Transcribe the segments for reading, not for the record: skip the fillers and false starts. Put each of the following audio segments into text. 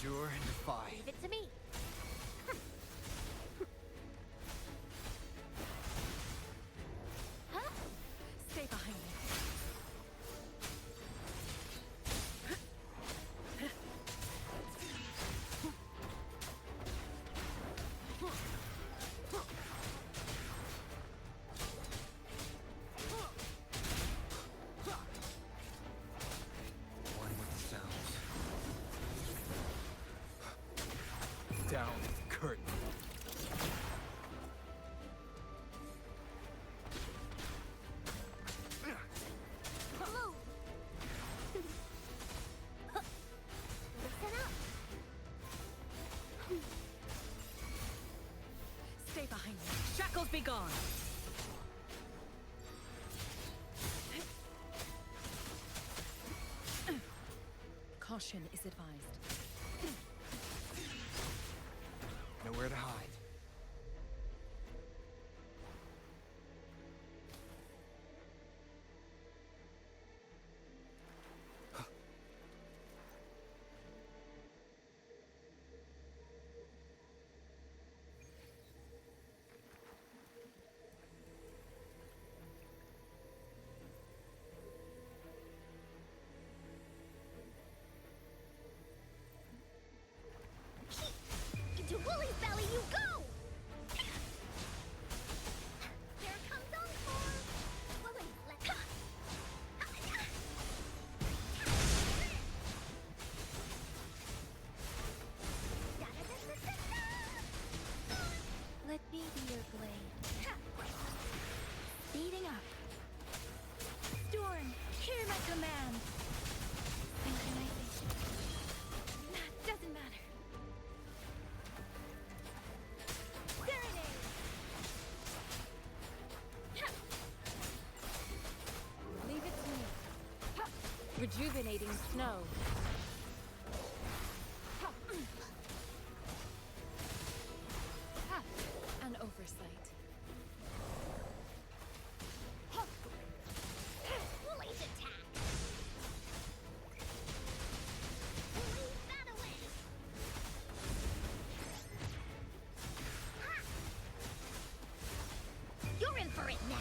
Endure and defy. Leave it to me. Huh? Stay behind me. One with the sounds. Down the curtain. Hello. Listen up. Stay behind me. Shackles be gone. Caution is advised. Nowhere to hide. Into Wooly's belly you go! Here comes Encore! Wooly, let's... Let me be your blade. Speeding up. Storm, hear my command! Synchronization. That doesn't matter. Serenade! Leave it to me. Rejuvenating snow. An oversight. Wooly's attack! Wooly battling! You're in for it now!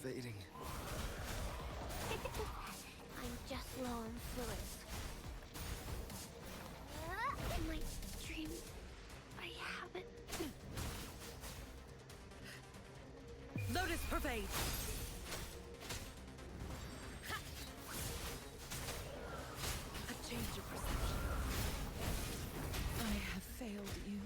fading. I'm just low on fluids. In my dreams, I haven't. Lotus pervade! A change of perception. I have failed you.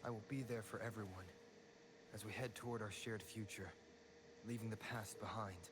I will be there for everyone as we head toward our shared future, leaving the past behind.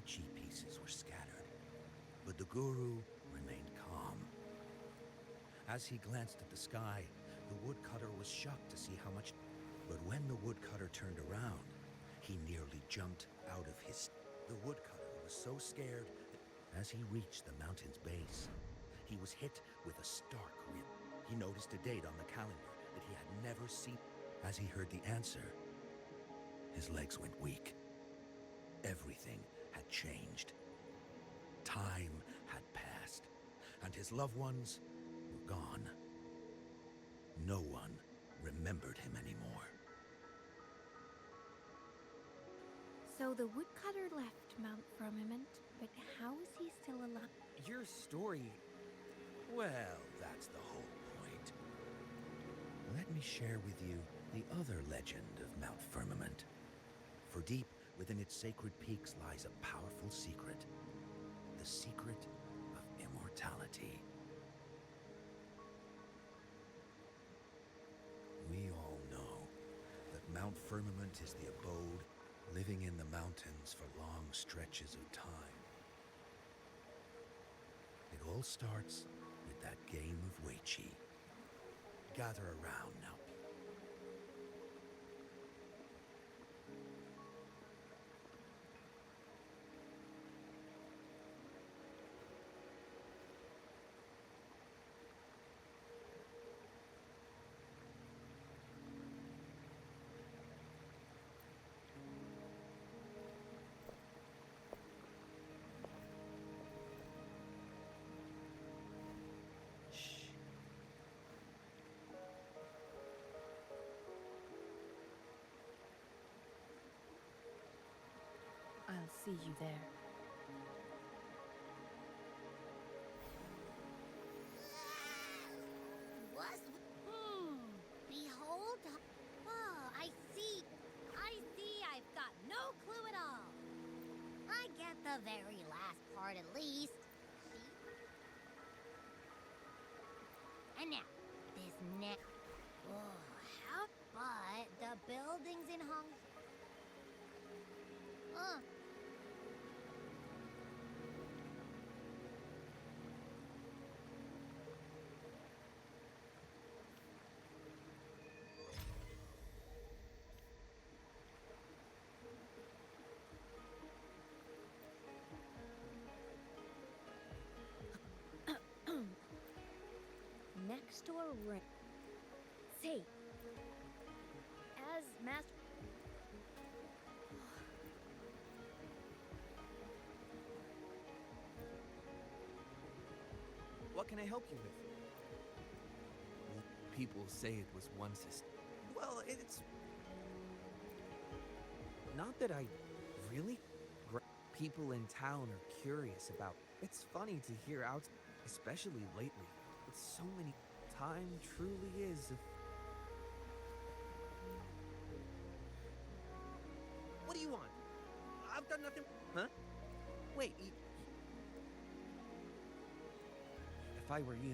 Weiqi pieces were scattered, but the guru remained calm. As he glanced at the sky, the woodcutter was shocked to see how much... But when the woodcutter turned around, he nearly jumped out of his... The woodcutter was so scared that as he reached the mountain's base, he was hit with a stark rip. He noticed a date on the calendar that he had never seen. As he heard the answer, his legs went weak. Everything had changed. Time had passed, and his loved ones were gone. No one remembered him anymore. So the woodcutter left Mount Firmament, but how is he still alive? Your story... Well, that's the whole point. Let me share with you the other legend of Mount Firmament. For deep within its sacred peaks lies a powerful secret. The secret of immortality. We all know that Mount Firmament is the abode living in the mountains for long stretches of time. It all starts with that game of Weiqi. Gather around now. I'll see you there. What? Behold. Oh, I see. I've got no clue at all. I get the very last part at least. And now, this next... Oh, how... But the buildings in Hong... Next door ring. Say, as master. What can I help you with? People say it was once a... Well, it's... Not that I really... People in town are curious about... It's funny to hear out, especially lately. With so many... Time truly is... What do you want? I've done nothing... Huh? Wait, If I were you,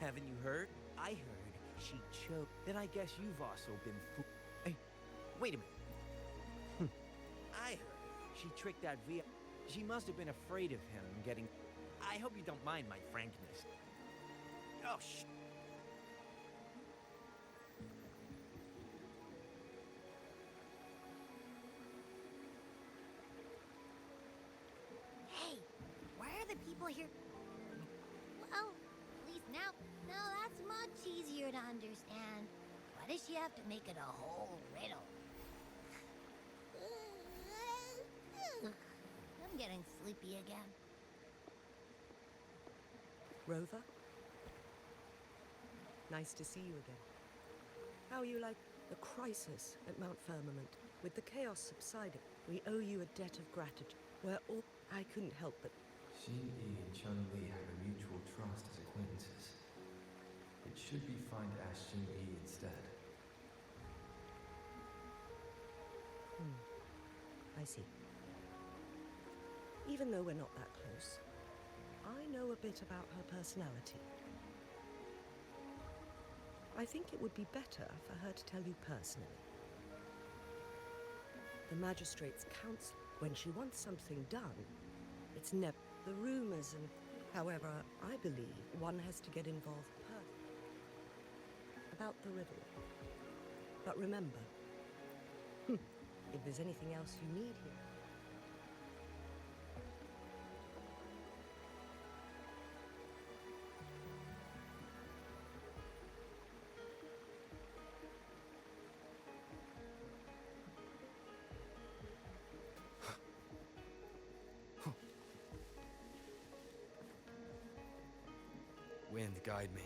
haven't you heard? I heard she choked. Then I guess you've also been Hey, wait a minute. I heard she tricked that Via. She must have been afraid of him getting... I hope you don't mind my frankness. Oh, Hey, why are the people here? Well, at least now that's much easier to understand. Why does she have to make it a whole riddle? I'm getting sleepy again. Rover? Nice to see you again. How you like the crisis at Mount Firmament? With the chaos subsiding, we owe you a debt of gratitude. We're all... I couldn't help but... Changli and Changli have a mutual trust as acquaintances. It should be fine to ask Changli instead. I see. Even though we're not that close, I know a bit about her personality. I think it would be better for her to tell you personally. The Magistrate's Council When she wants something done, it's never the rumors and... However, I believe one has to get involved about the riddle. But remember, if there's anything else you need here... Wind, guide me.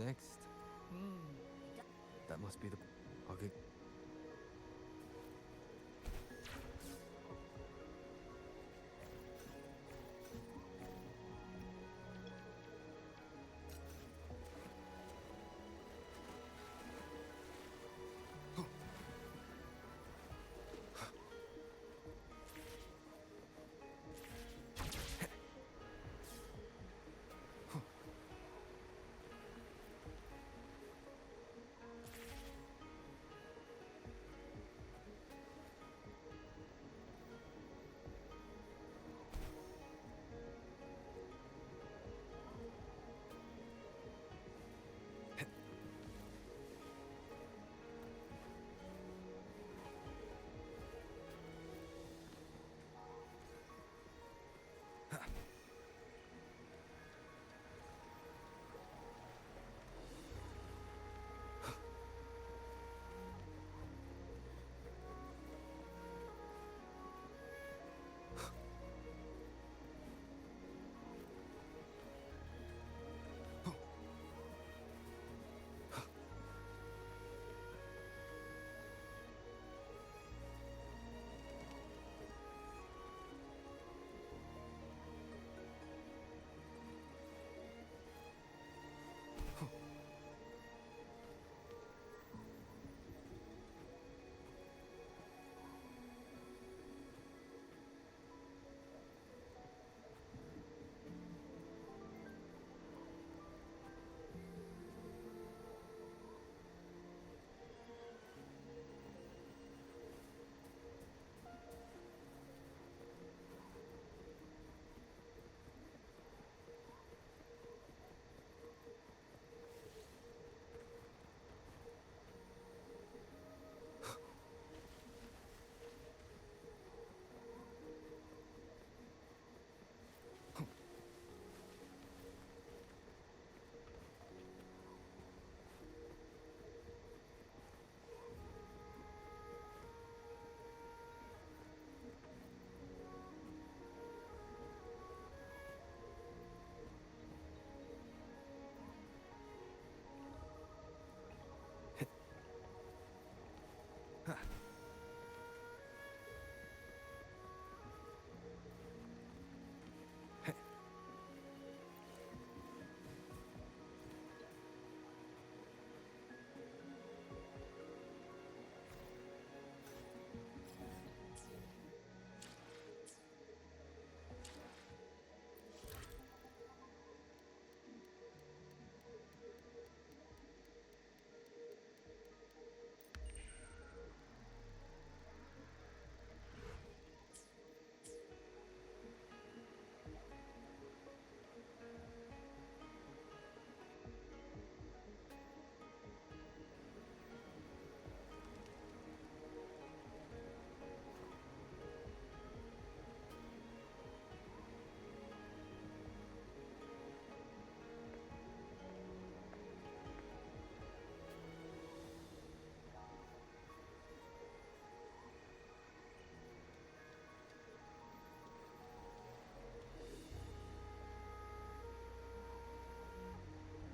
next? That must be the... I'll get...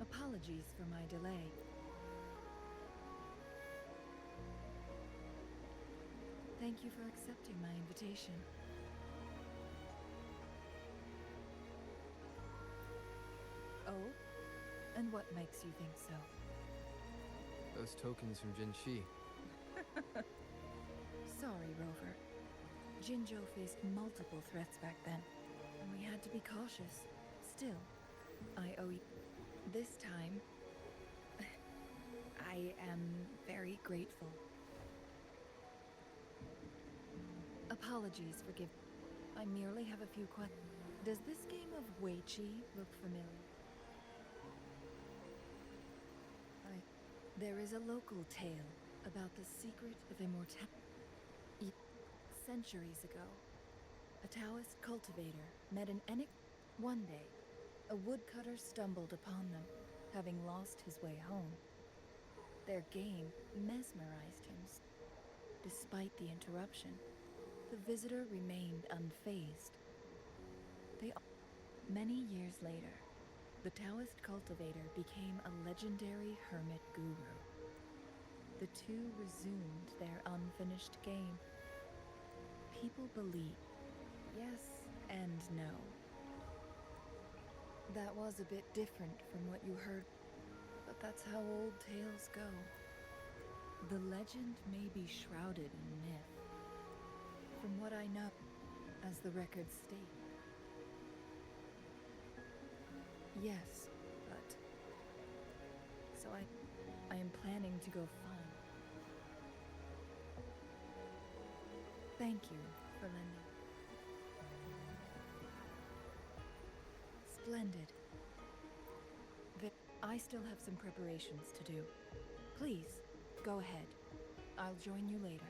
Apologies for my delay. Thank you for accepting my invitation. Oh? And what makes you think so? Those tokens from Jinshi. Sorry, Rover. Jinzhou faced multiple threats back then, and we had to be cautious. Still, I owe you. This time, I am very grateful. Apologies for I merely have a few questions. Does this game of Weiqi look familiar? There is a local tale about the secret of immortality. Centuries ago, a Taoist cultivator met an One day, a woodcutter stumbled upon them, having lost his way home. Their game mesmerized him. Despite the interruption, the visitor remained unfazed. Many years later, The Taoist cultivator became a legendary hermit guru. The two resumed their unfinished game. People believe, yes and no. That was a bit different from what you heard, but that's how old tales go. The legend may be shrouded in myth. From what I know, as the records state. Yes, but... So I am planning to go find. Thank you for lending. Splendid. I still have some preparations to do. Please, go ahead. I'll join you later.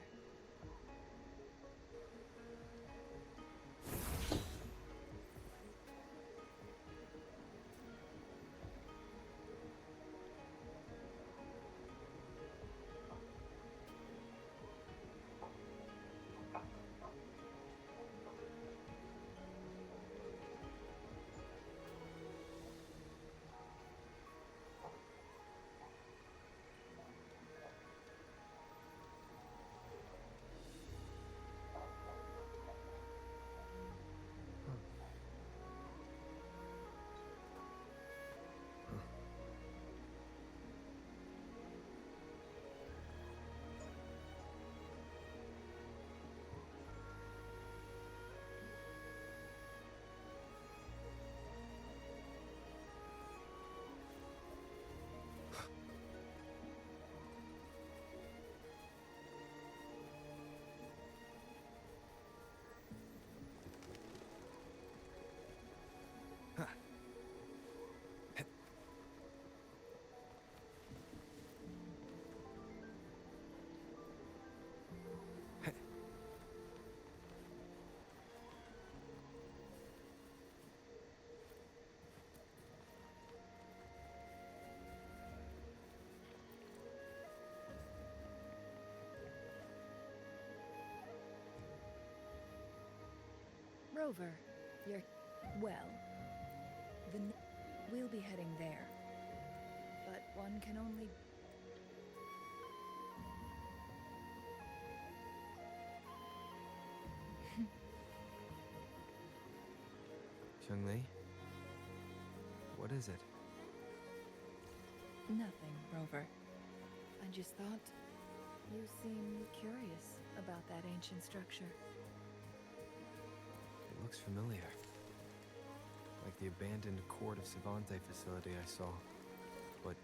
Rover, you're... Well, we'll be heading there. But one can only... Changli? What is it? Nothing, Rover. I just thought you seemed curious about that ancient structure. It looks familiar. Like the abandoned Court of Savante facility I saw, but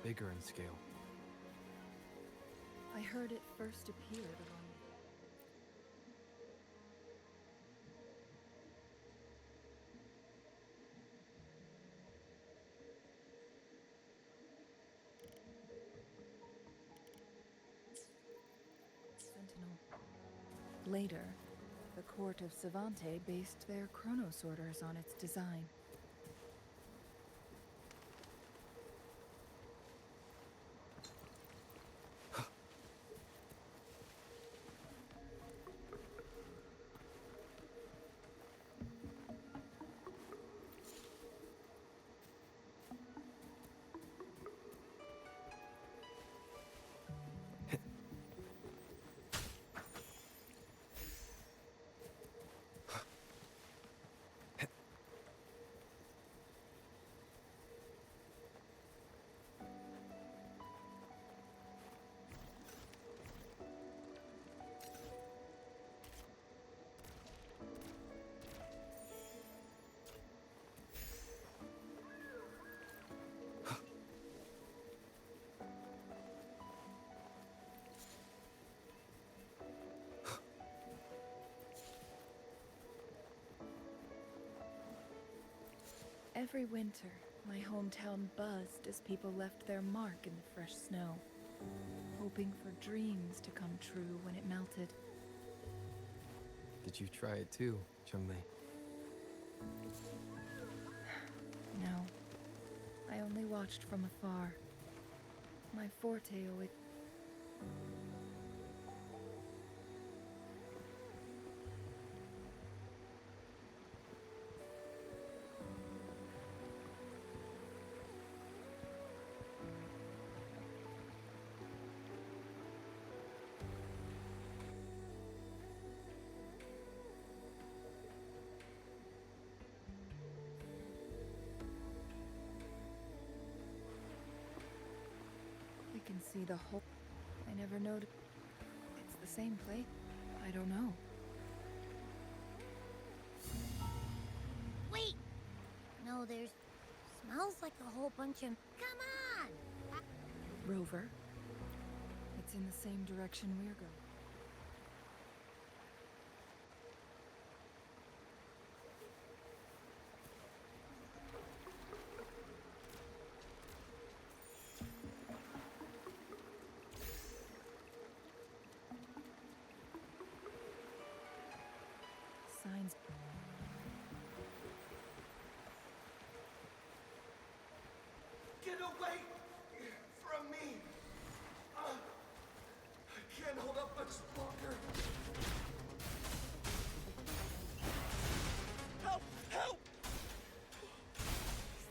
bigger in scale. I heard it first appeared along... Sentinel. Later, the Court of Savante based their Chronos orders on its design. Every winter, my hometown buzzed as people left their mark in the fresh snow, hoping for dreams to come true when it melted. Did you try it too, Changli? No, I only watched from afar. My forte always... can see the whole... I never noticed. It's the same place. I don't know. Wait! No, there's... Smells like a whole bunch of... Come on! Rover. It's in the same direction we're going. Signs. Get away from me! I can't hold up much longer. Help! Help!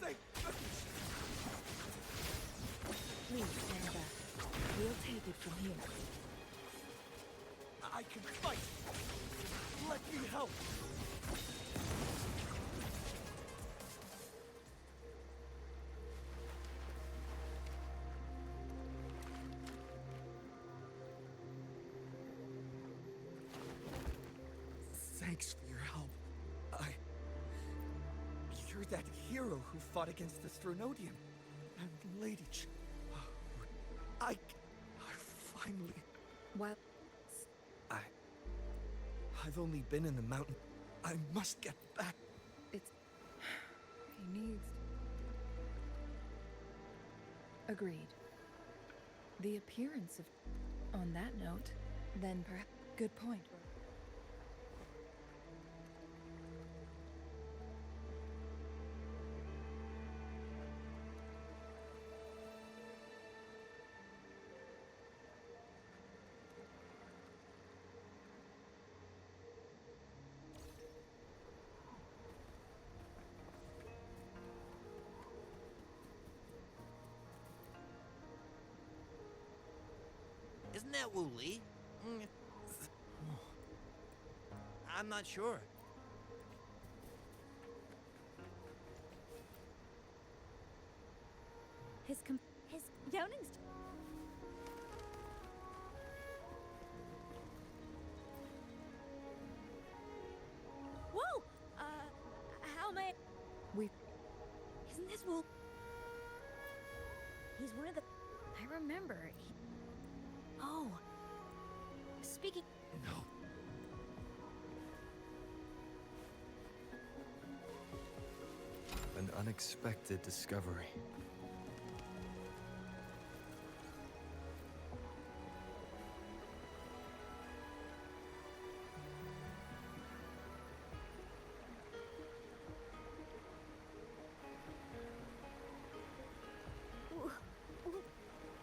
Thank goodness! Please stand back. We'll take it from here. I can fight! Let me help! Thanks for your help. You're that hero who fought against the Stronodium and Lady I finally... Well, I've only been in the mountain. I must get back. it's... He needs... Agreed. The appearance of... On that note, then perhaps... Good point. Isn't that Wooly? I'm not sure. His Youning's... Whoa! How may... We... Isn't this Wool? He's one of the... I remember. Oh. Speaking... No. An unexpected discovery.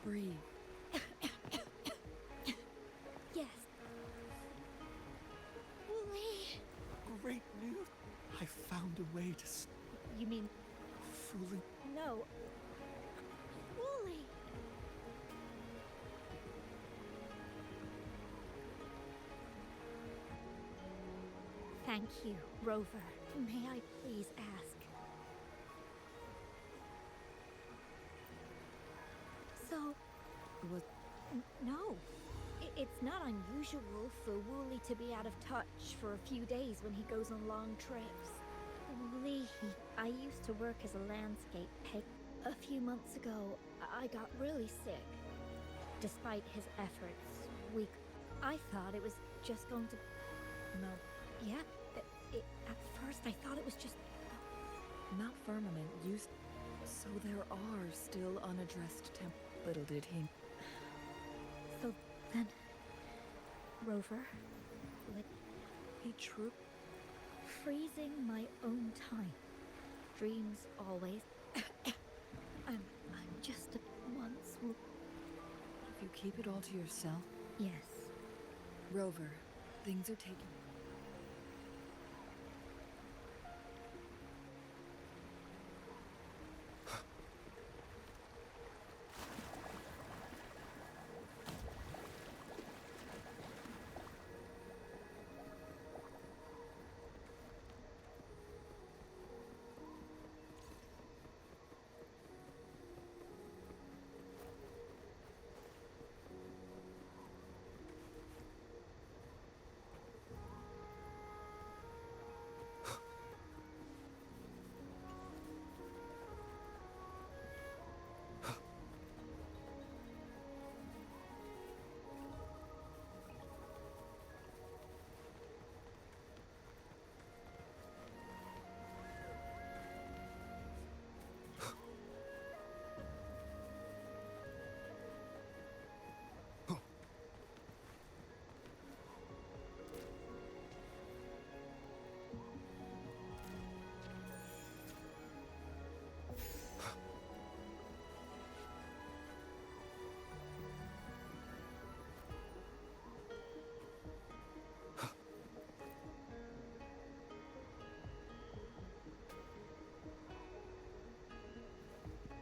Breathe. Yes. Wooly. Great news. I found a way to You mean... fooling. No. Wooly. Thank you, Rover. May I please ask? So... Was... No. It's not unusual for Wooly to be out of touch for a few days when he goes on long trips. Wooly, I used to work as a landscape pig. A few months ago, I got really sick. Despite his efforts, I thought it was just going to... No. Yeah, at first I thought it was just... Mount Firmament used... So there are still unaddressed Little did he... So then... Rover... He true... Freezing my own time. Dreams always... I'm just a once... If you keep it all to yourself... Yes. Rover, things are taking...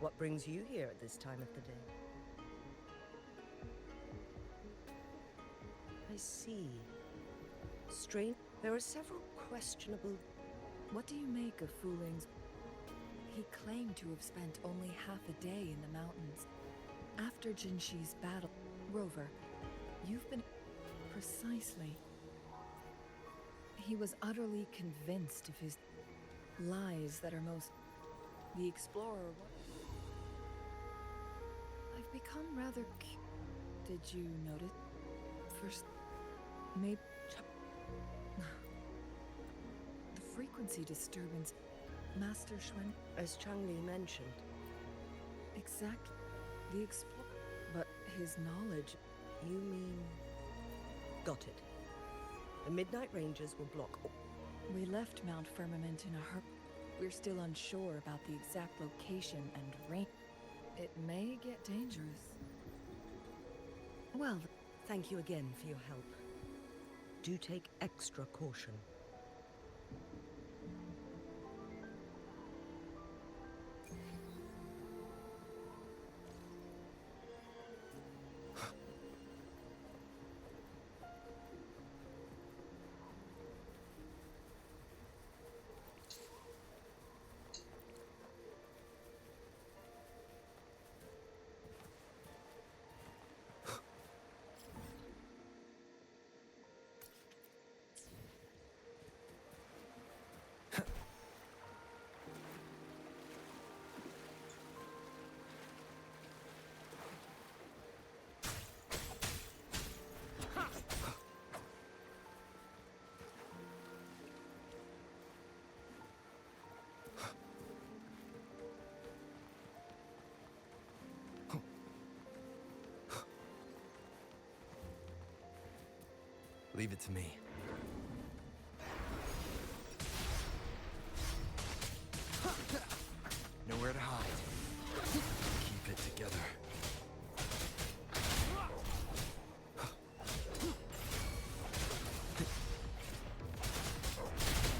What brings you here at this time of the day? I see. Strange. There are several questionable... What do you make of Fu Ling's... He claimed to have spent only half a day in the mountains. After Jinshi's battle, Rover, you've been... Precisely. He was utterly convinced of his lies that are most... The explorer... I've become rather... Did you notice? First... Maybe... The frequency disturbance... Master Xuan... As Changli mentioned. Exactly. The explorer... But his knowledge... You mean... Got it. The Midnight Rangers will block all... We left Mount Firmament in a hurry. We're still unsure about the exact location and range. It may get dangerous. Well... Thank you again for your help. Do take extra caution. Leave it to me. Nowhere to hide. Keep it together.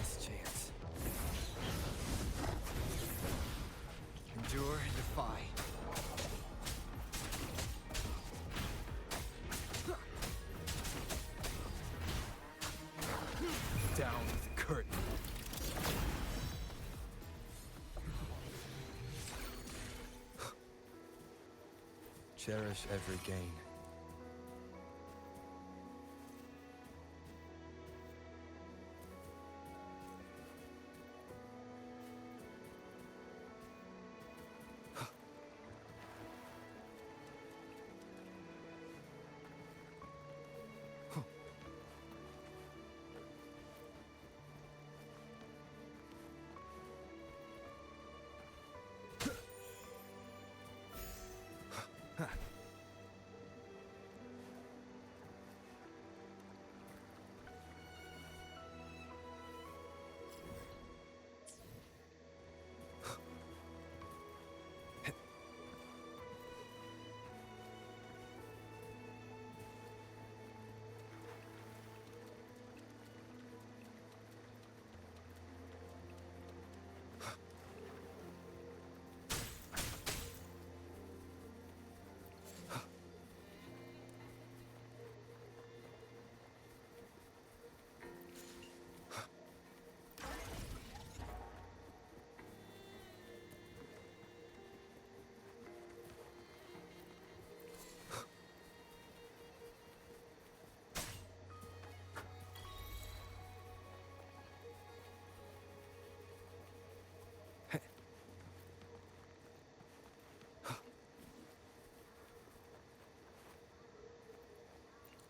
Last chance. Endure and defy. Down with the curtain. Cherish every gain.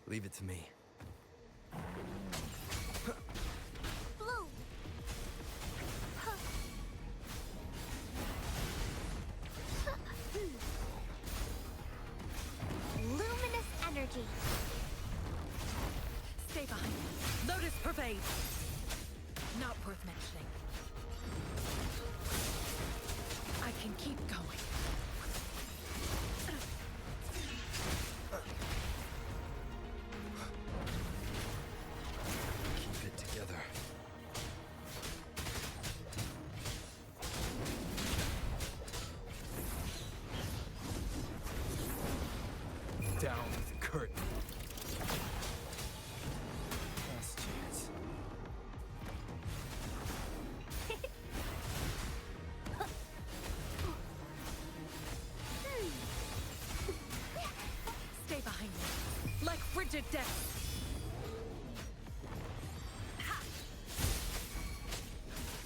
Leave it to me. Blue! Luminous energy. Stay behind me. Lotus pervade! Not worth mentioning. I can keep going. Keep it together. Down with the curtain. Last chance. Stay behind me, like frigid death.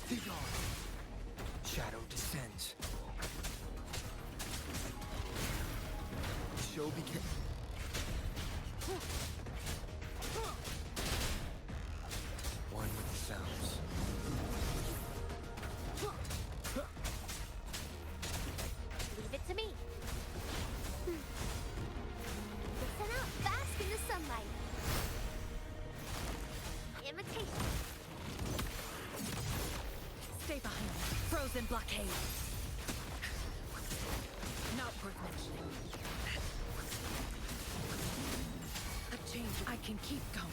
Be gone. Shadow descends. Show begins. One with the sounds. Leave it to me. Listen up, bask in the sunlight. Imitation. Stay behind me, frozen blockade. Not worth mentioning. A change. I can keep going.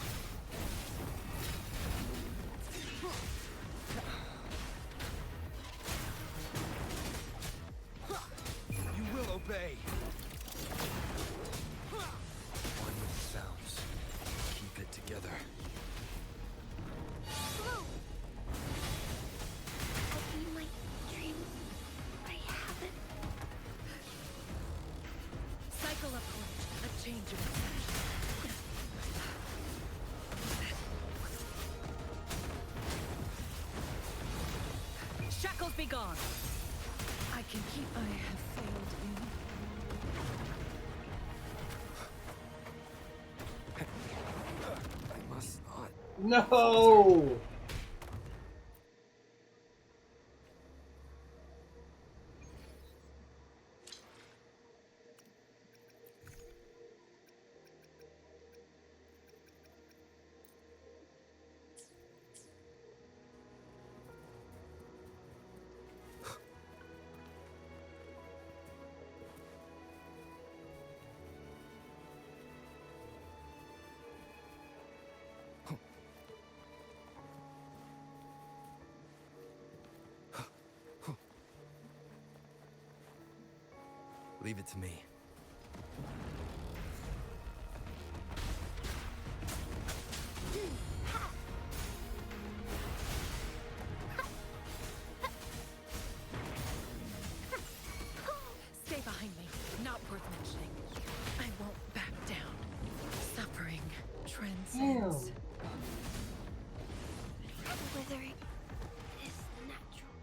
You will obey. One with the sounds. Keep it together. Slow. I see my dream. I haven't. Cycle approach. A change of perception. Shackles be gone. I can keep. I have failed you. I must not. No! Leave it to me. Stay behind me. Not worth mentioning. I won't back down. Suffering transcends. Withering is natural.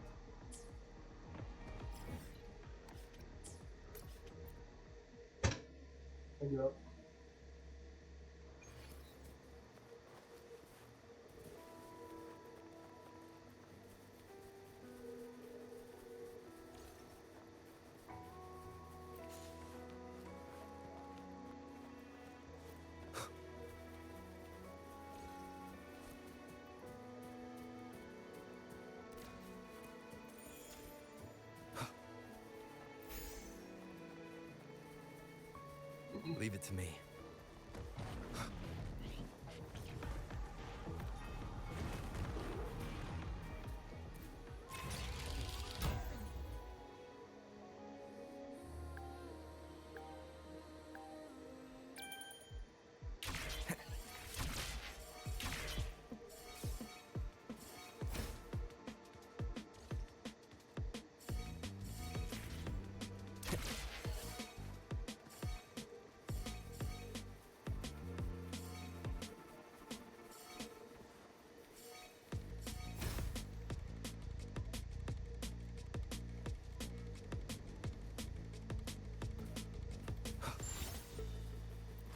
I give up. Leave it to me.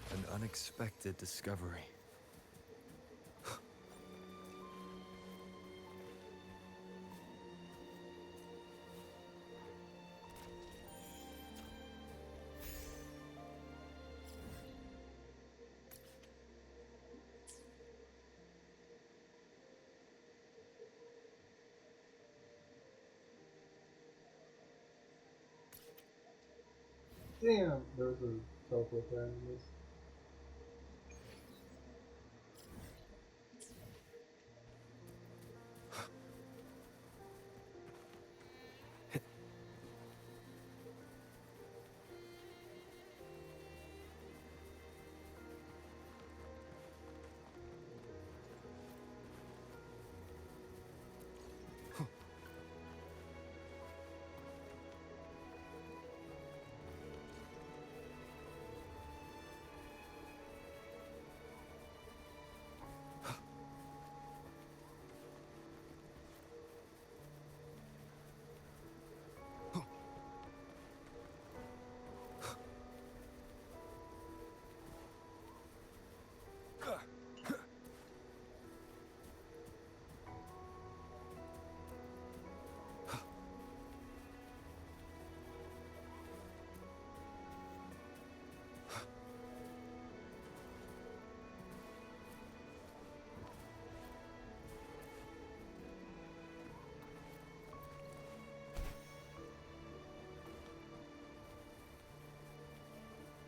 An unexpected discovery. Damn, there was a teleport there in this.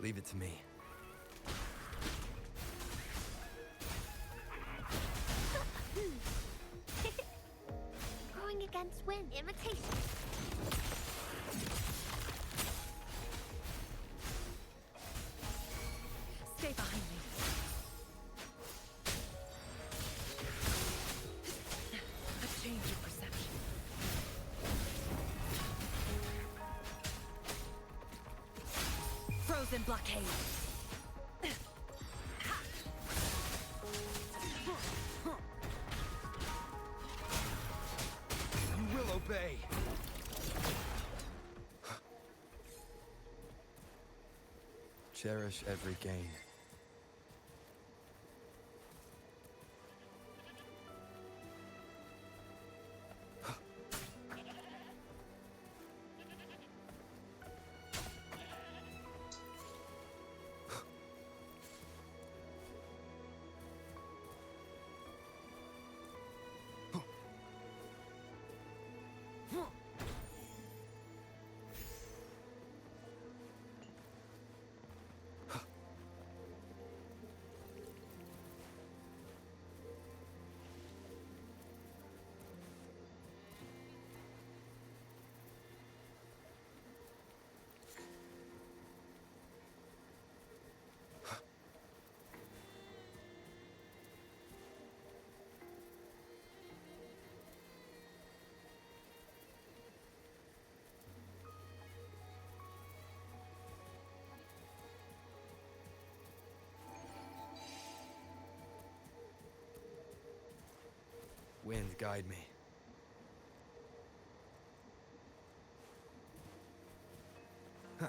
Leave it to me. Going against wind. Imitation. Stay behind me. A change of perception. Frozen blockade. You will obey. Cherish every gain. Wind, guide me. Huh.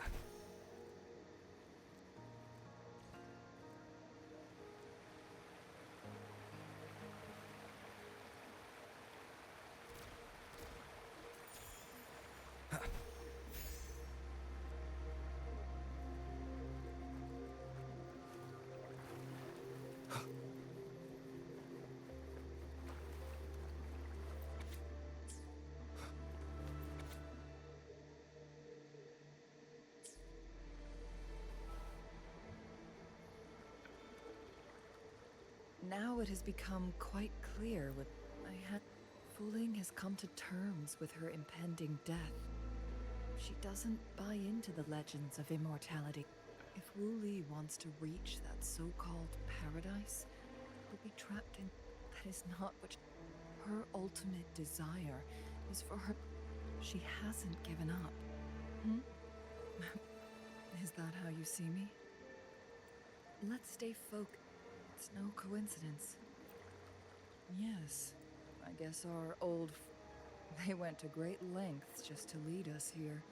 Now it has become quite clear what Fuling has come to terms with her impending death. She doesn't buy into the legends of immortality. If Wu Li wants to reach that so-called paradise, will be trapped in. That is not what her ultimate desire is for her. She hasn't given up. Is that how you see me? Let's stay focused. It's no coincidence. Yes, I guess our they went to great lengths just to lead us here.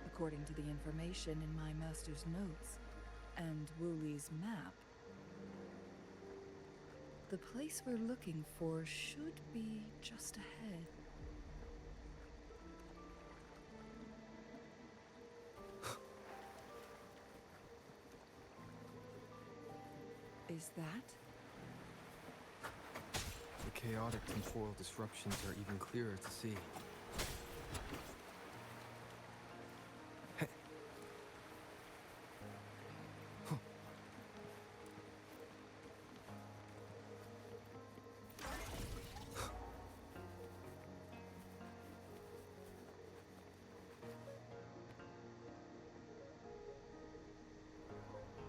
According to the information in my master's notes and Wu Li's map, the place we're looking for should be just ahead. Is that? The chaotic temporal disruptions are even clearer to see.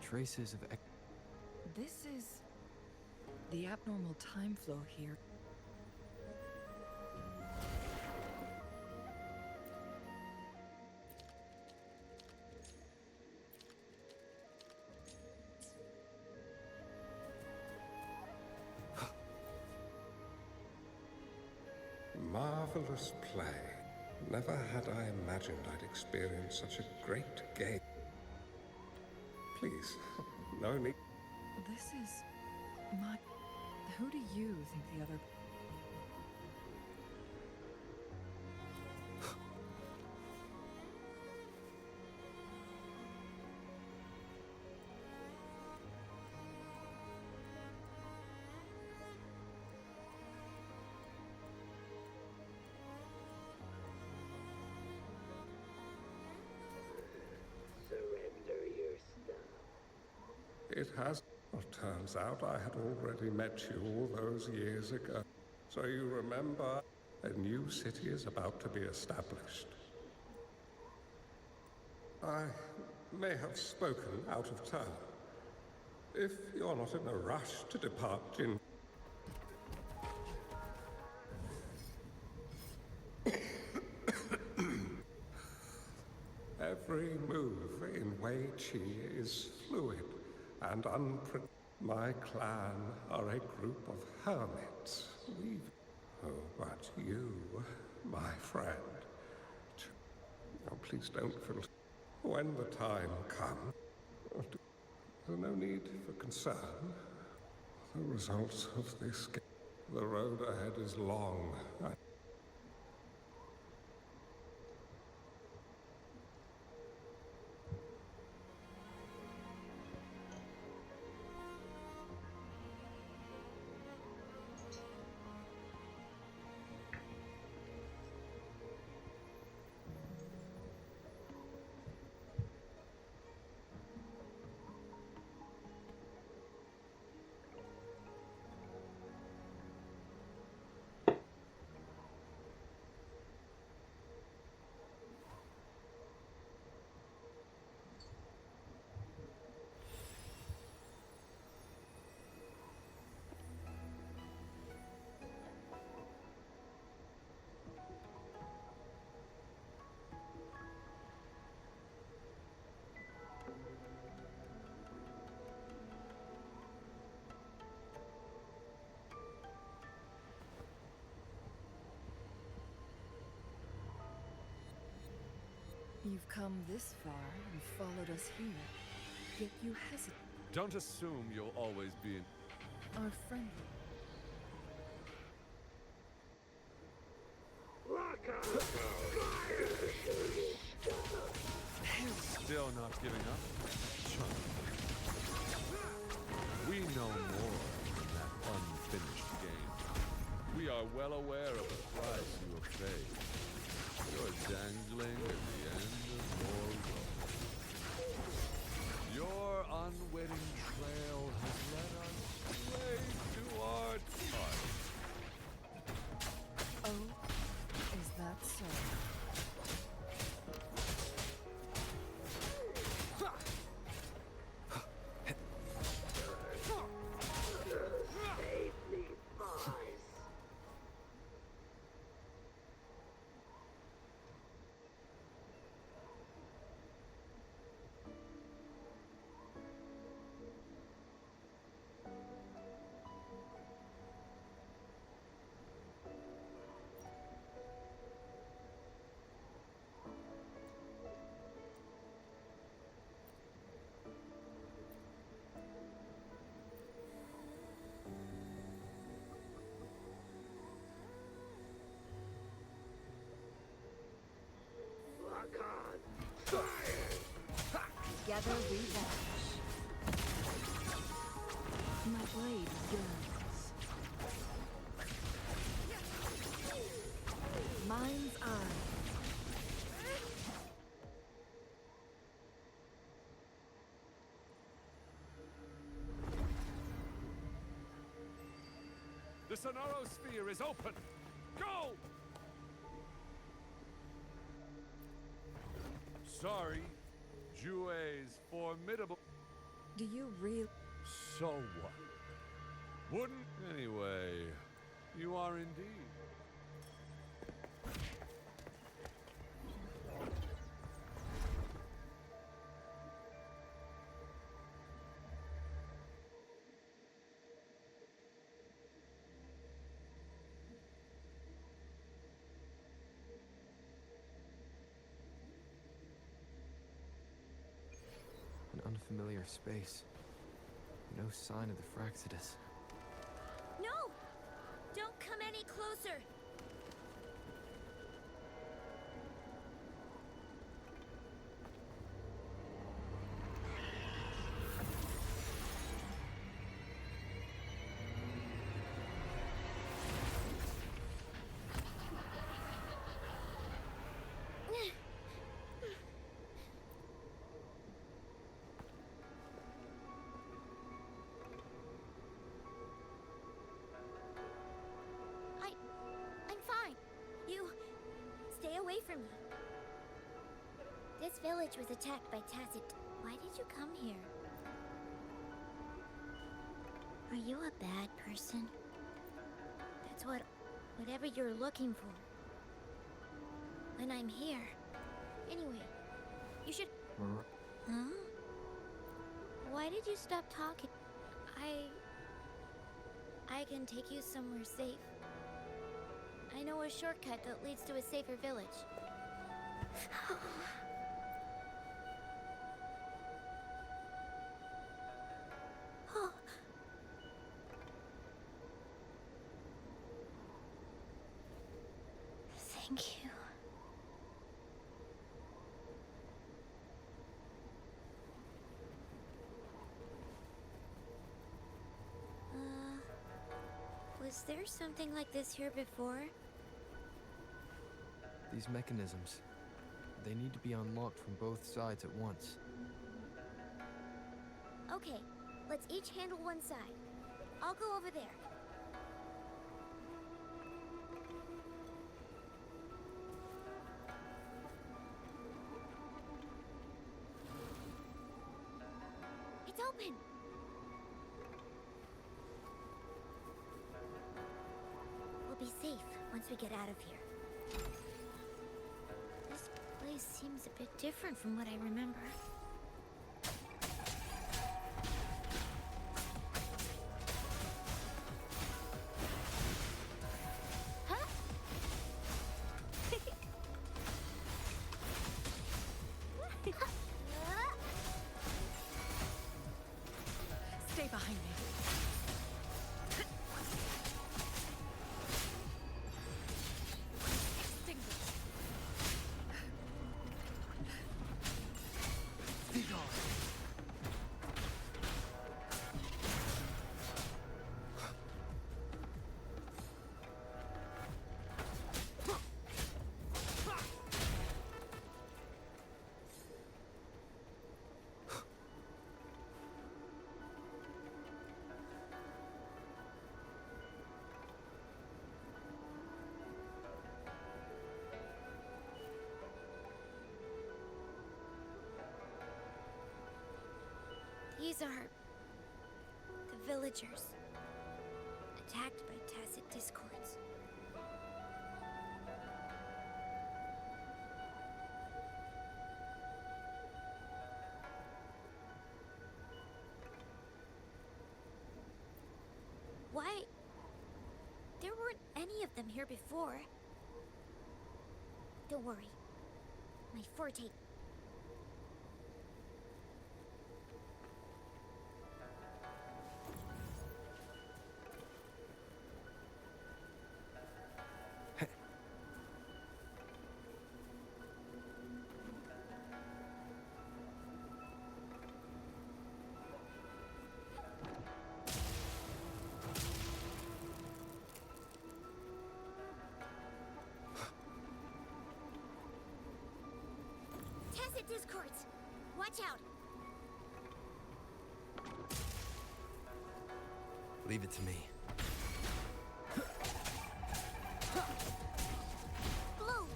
Traces of This is the abnormal time flow here. Marvelous play. Never had I imagined I'd experience such a great game. Please, no need. This is my... Who do you think the other... Surrender your It has. Well, turns out I had already met you all those years ago. So you remember, a new city is about to be established. I may have spoken out of turn. If you're not in a rush to depart, Jin. Every move in Wei Qi is fluid and unpredictable. My clan are a group of hermits. Oh, but you, my friend. Oh, please don't feel. When the time comes, there's no need for concern. The results of this game. The road ahead is long. You've come this far and followed us here, yet you hesitate. Don't assume you'll always be in... Our friendly. Still not giving up? Changli. We know more than that unfinished game. We are well aware of the price you have paid. You're dangling at the end of your rope. Your unwitting trail has led us straight to our target. Oh, is that so? Together we vanish. My blade yearns. Mind's eye. The Sonoro Sphere is open! Go! Sorry. Jue's formidable... Do you really... So what? Wouldn't... Anyway, you are indeed. An unfamiliar space. No sign of the Fraxidus. No! Don't come any closer! from you. This village was attacked by Tacit. Why did you come here? Are you a bad person? That's whatever you're looking for. When I'm here. Anyway, you should... Huh? Why did you stop talking? I can take you somewhere safe. I know a shortcut that leads to a safer village. Oh. Thank you. Was there something like this here before? These mechanisms, they need to be unlocked from both sides at once. Okay, let's each handle one side. I'll go over there. It's open! We'll be safe once we get out of here. This place seems a bit different from what I remember. Huh? Stay behind me. These are the villagers, attacked by Tacit discords. Why? There weren't any of them here before. Don't worry. My forte. Tacit discords! Watch out! Leave it to me. Blue!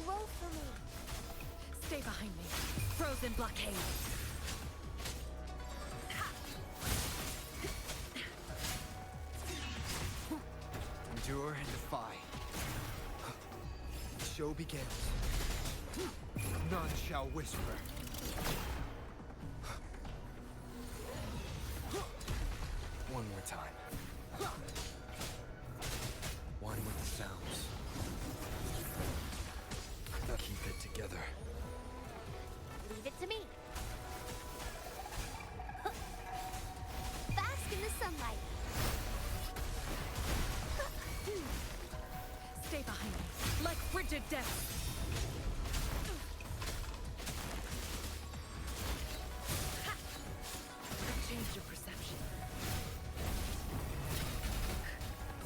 Roll for me. Stay behind me. Frozen blockade. Endure and defy. The show begins. None shall whisper. One more time. One with the sounds. Keep it together. Leave it to me. Bask in the sunlight. Stay behind me, like frigid death. Change your perception.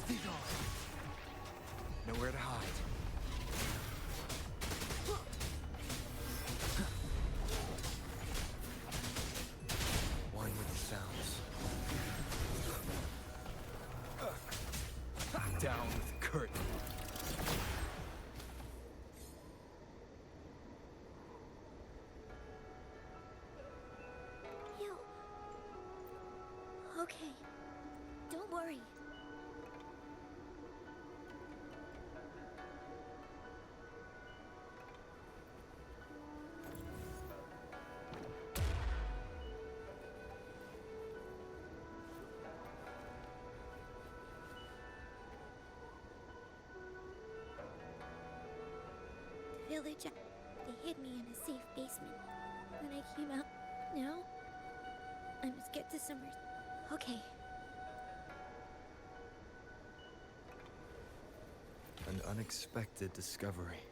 Be gone. Nowhere to hide. One with the sounds. okay. Don't worry. The village, they hid me in a safe basement. When I came out, now I must get to somewhere. Okay. An unexpected discovery.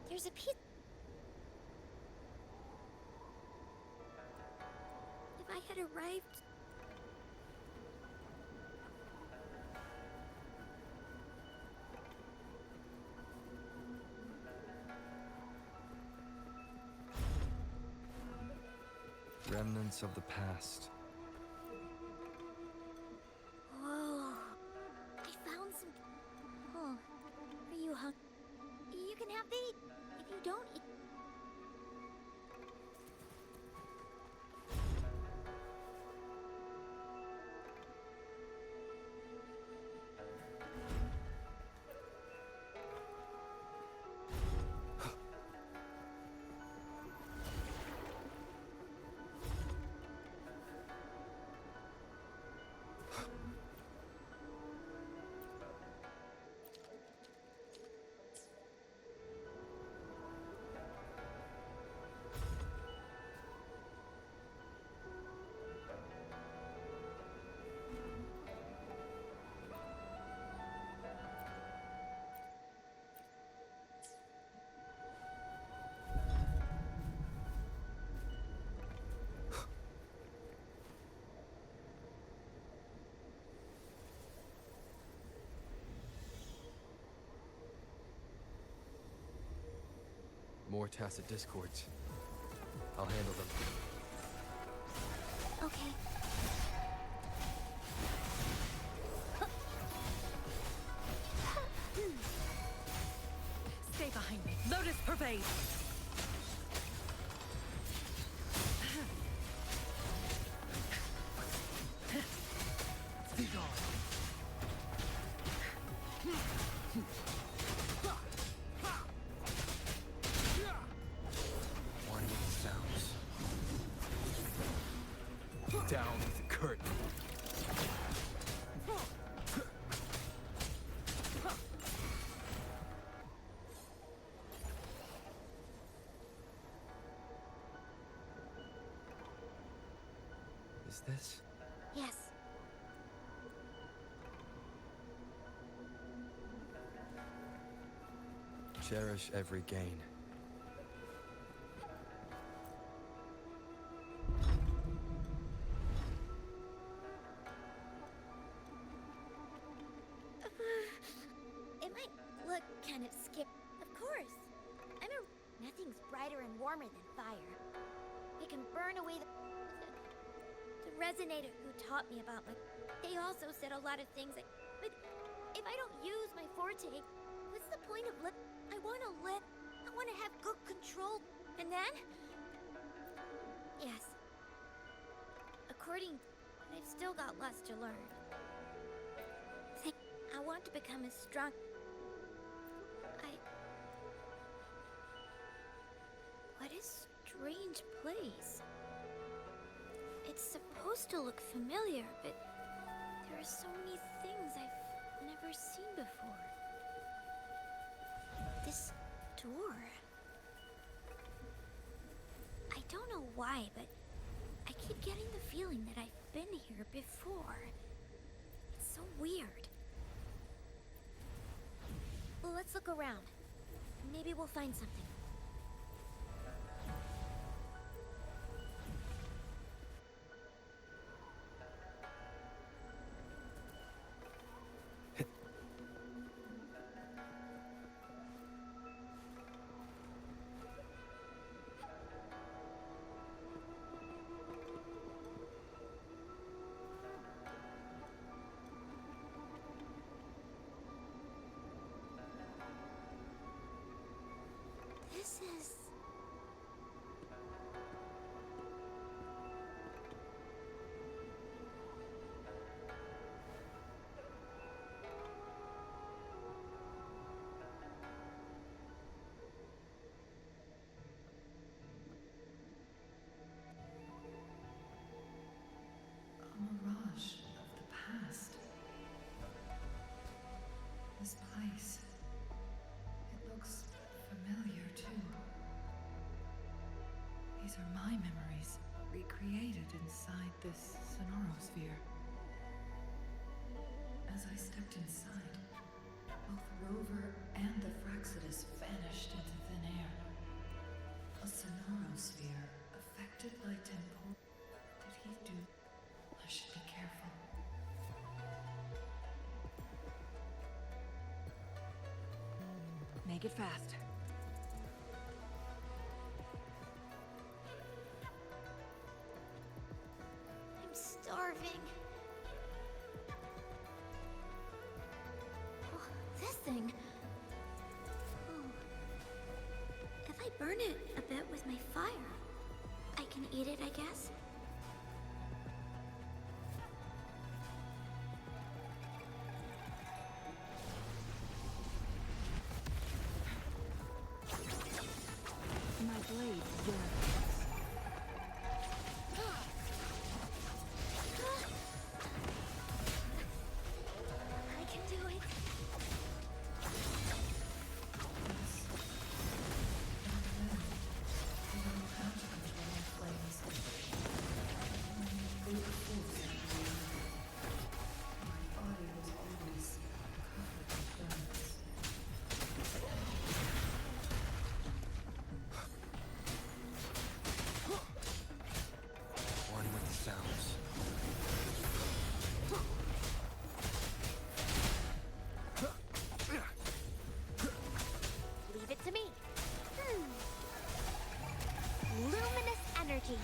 There's a piece. If I had arrived. Remnants of the past. Whoa. I found some. Oh. Are you hungry? You can have these. If you don't eat. More tacit discords. I'll handle them. Okay. Stay behind me. Lotus pervade. Be gone. Winding sounds. Down with the curtain. Is this? Yes. Cherish every gain. It might look kind of skip. Of course. Nothing's brighter and warmer than fire. It can burn away the resonator who taught me about my. They also said a lot of things like, but if I don't use my forte, what's the point of I want to live. I want to have good control. And then? Yes. According, I've still got lots to learn. I want to become as strong. What a strange place. It's supposed to look familiar, but there are so many things I've never seen before. This door. I don't know why, but I keep getting the feeling that I've been here before. It's so weird. Well, let's look around. Maybe we'll find something. This place. It looks familiar, too. These are my memories, recreated inside this sonorosphere. As I stepped inside, both Rover and the Fraxidus vanished into thin air. A sonorosphere affected by temporal. Did he do? I should be careful. Make it fast. I'm starving. Oh, this thing. Oh. If I burn it a bit with my fire, I can eat it, I guess. My blade yearns. I can do it. One with the sounds. Leave it to me. Luminous energy.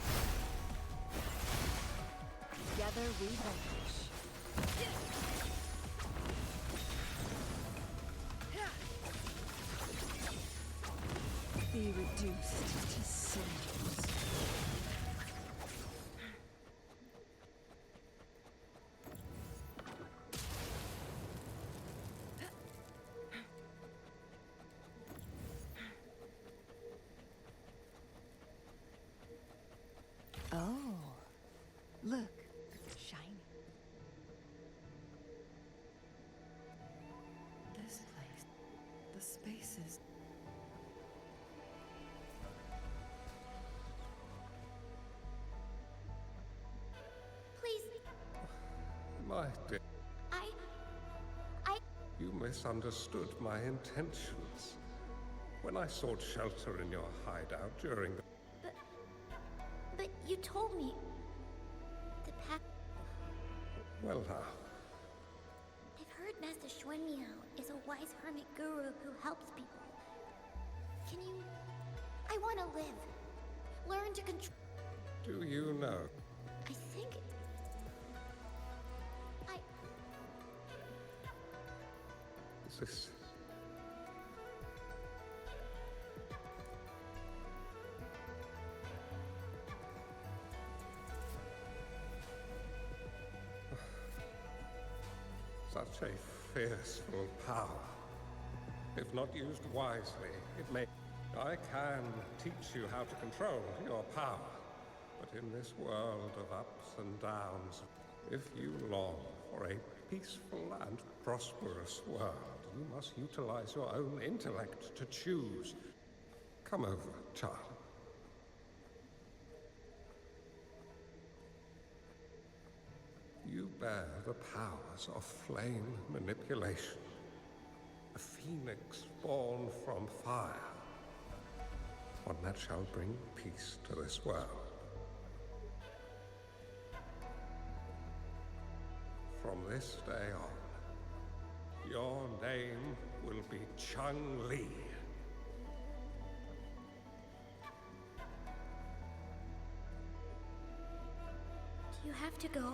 Together we vanquish. Be reduced to cinders. Oh, look, shiny. This place, the spaces. Please, My dear, I... you misunderstood my intentions. When I sought shelter in your hideout during the... But you told me... The pack... Well now, I've heard Master Xuanmiao is a wise hermit guru who helps people. Can you... I want to live. Learn to control... do you know? I think... Is this... Such a fearful power. If not used wisely, it may... I can teach you how to control your power. But in this world of ups and downs, if you long for a peaceful and prosperous world, you must utilize your own intellect to choose. Come over, child. You bear the powers of flame manipulation. A phoenix born from fire. One that shall bring peace to this world. From this day on, your name will be Changli. Do you have to go?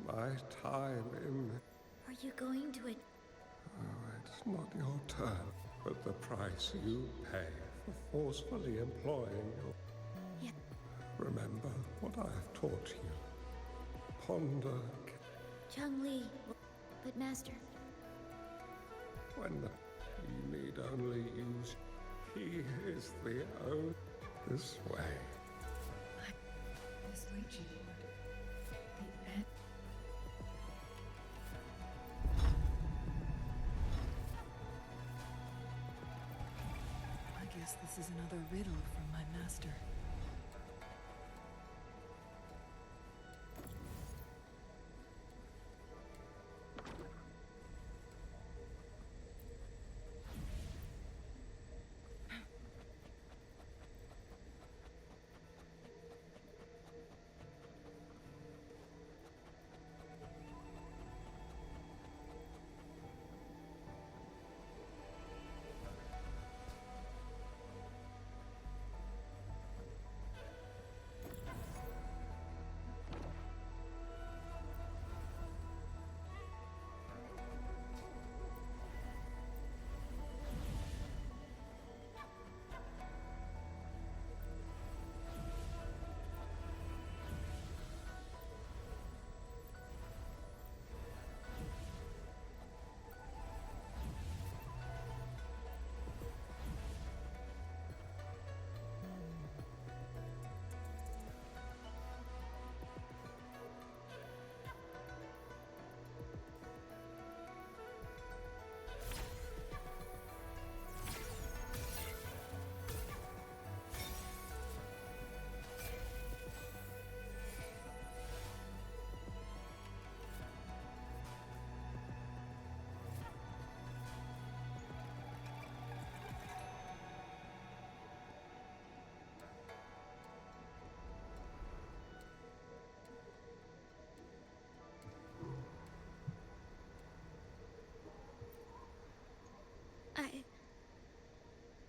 My time in... Are you going to it? Oh, it's not your turn, but the price you pay for forcefully employing your... Yeah. Remember what I have taught you. Ponder Changli. But Master... when you need only use... He is the only... This way. This Ouija board. The end. guess this is another riddle from my master.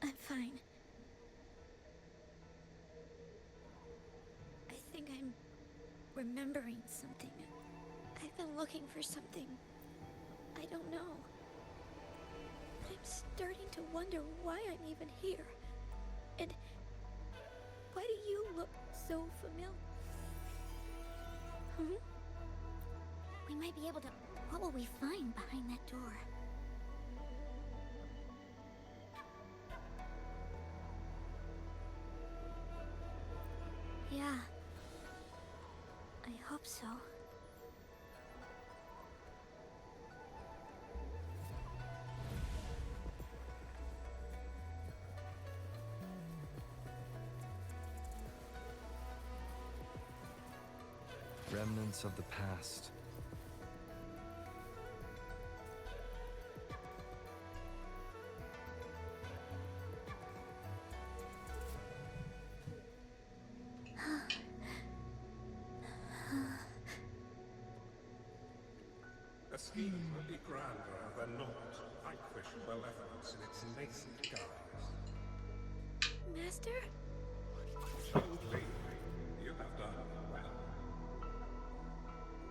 I'm fine. I think I'm remembering something. I've been looking for something. I don't know. But I'm starting to wonder why I'm even here. And why do you look so familiar? We might be able to... What will we find behind that door? Yeah. I hope so. Remnants of the past. A scheme would be grander than not to vanquish malevolence in its nascent guise. Master? Changli, you have done well.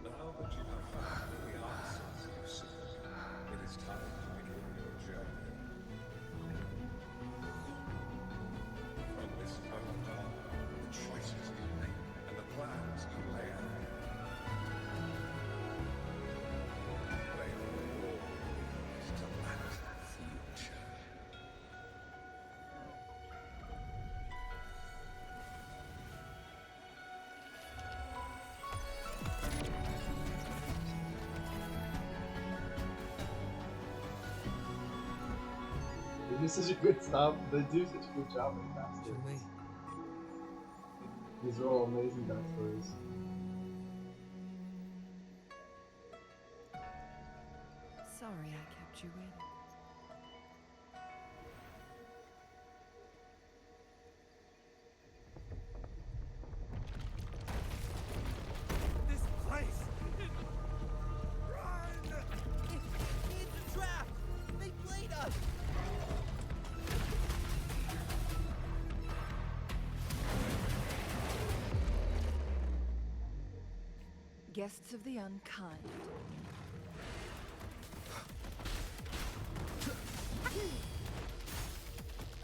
Now that you have found the answers you seek, it is time to begin your journey. From this moment on, the choices you make and the plans you lay out, they all lead to that future. They do such a good stuff. They do such a good job with backstories. Changli. These are all amazing backstories. Sorry I kept you waiting. This place! Run! It's a trap! They played us! Guests of the unkind.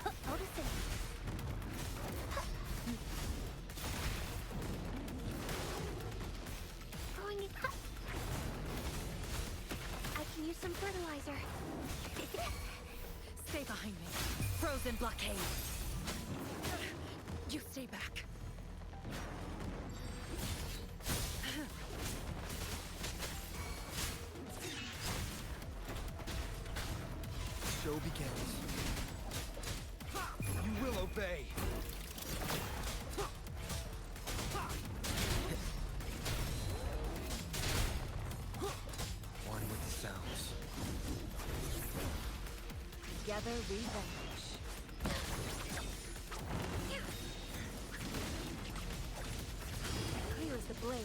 Odyssey. Growing it up. I can use some fertilizer. Stay behind me. Frozen blockade. You stay back. Show begins. You obey. One with the sounds. Together we vanish. Clear as the blaze,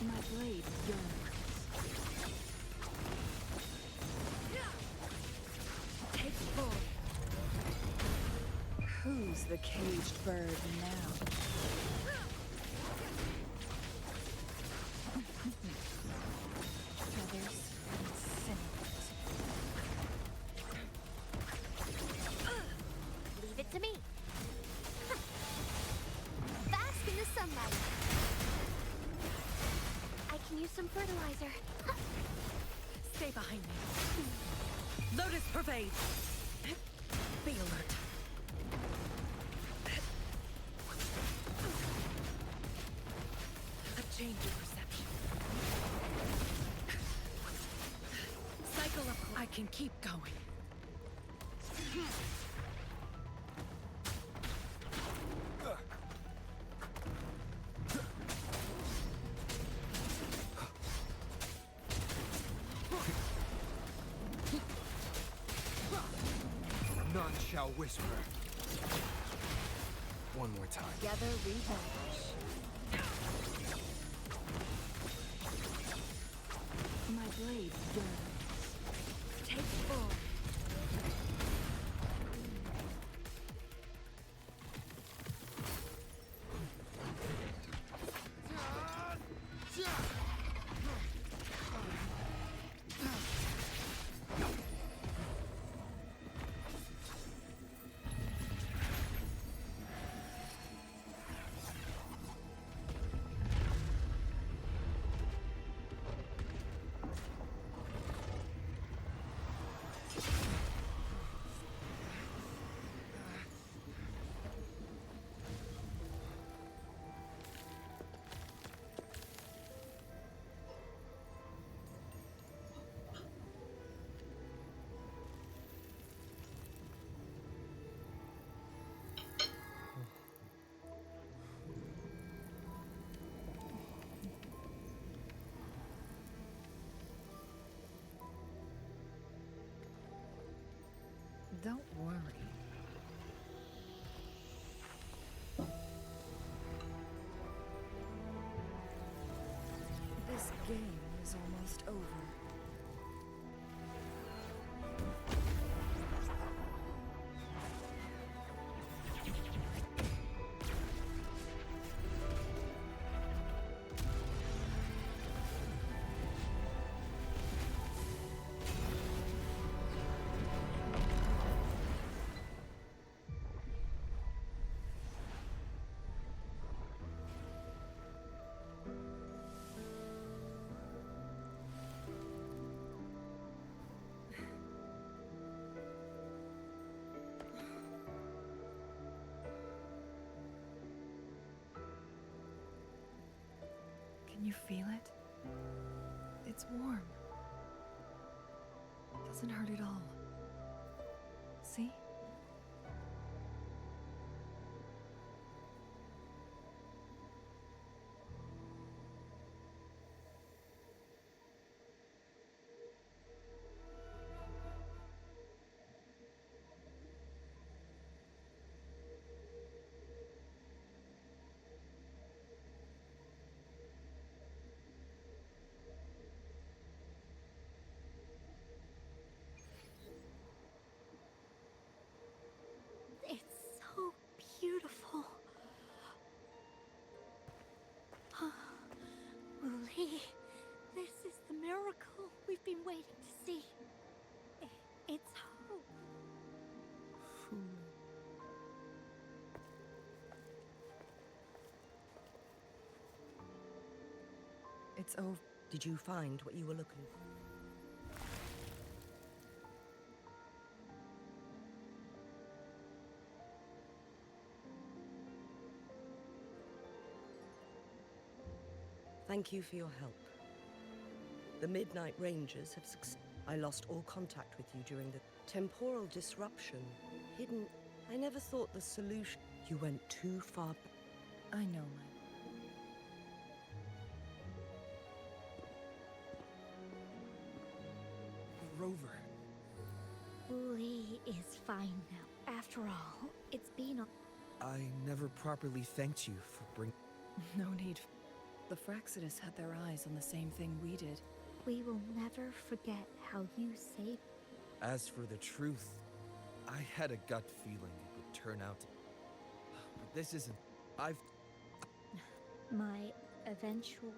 my blade yearns. Take forward. Who's the caged bird now? Feathers and cinnamon. Leave it to me. Bask in the sunlight. I can use some fertilizer. Stay behind me. Lotus pervade. Be alert. A change of perception. Cycle up. I can keep going. None shall whisper. One more time. Together we vanish. My blade yearns. Take forward. Don't worry. This game is almost over. Can you feel it? It's warm. Doesn't hurt at all. See? It's so beautiful. Wooly, this is the miracle we've been waiting to see. It's hope. It's over. Did you find what you were looking for? Thank you for your help. The Midnight Rangers have succeeded. I lost all contact with you during the temporal disruption. Hidden. I never thought the solution. You went too far. I know, my... Rover. Wooly is fine now. After all, it's been a... I never properly thanked you for bringing... No need. The Fraxidus had their eyes on the same thing we did. We will never forget how you saved... As for the truth, I had a gut feeling it would turn out... But this isn't... I've... My eventual...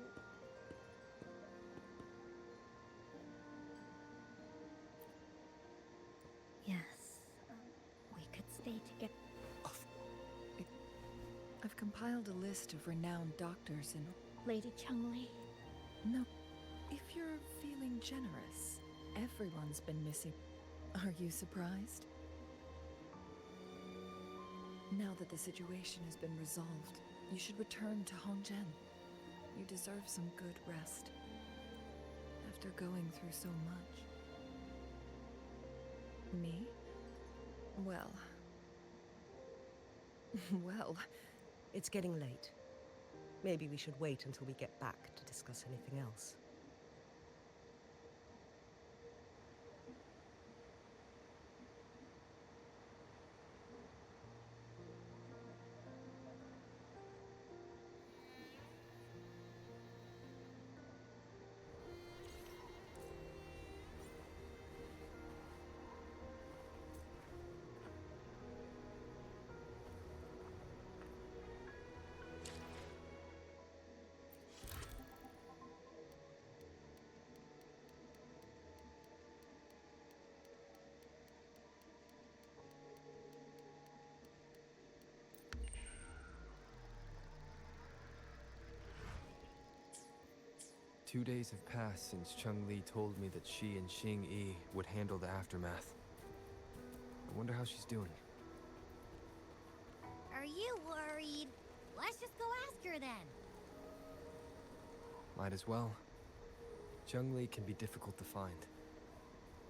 Yes, we could stay together. I've compiled a list of renowned doctors in... Lady Changli. No, if you're feeling generous, everyone's been missing. Are you surprised? Now that the situation has been resolved, you should return to Hongzhen. You deserve some good rest. After going through so much. Me? Well... well... It's getting late. Maybe we should wait until we get back to discuss anything else. Two days have passed since Changli told me that she and Xing Yi would handle the aftermath. I wonder how she's doing. Are you worried? Let's just go ask her then. Might as well. Changli can be difficult to find.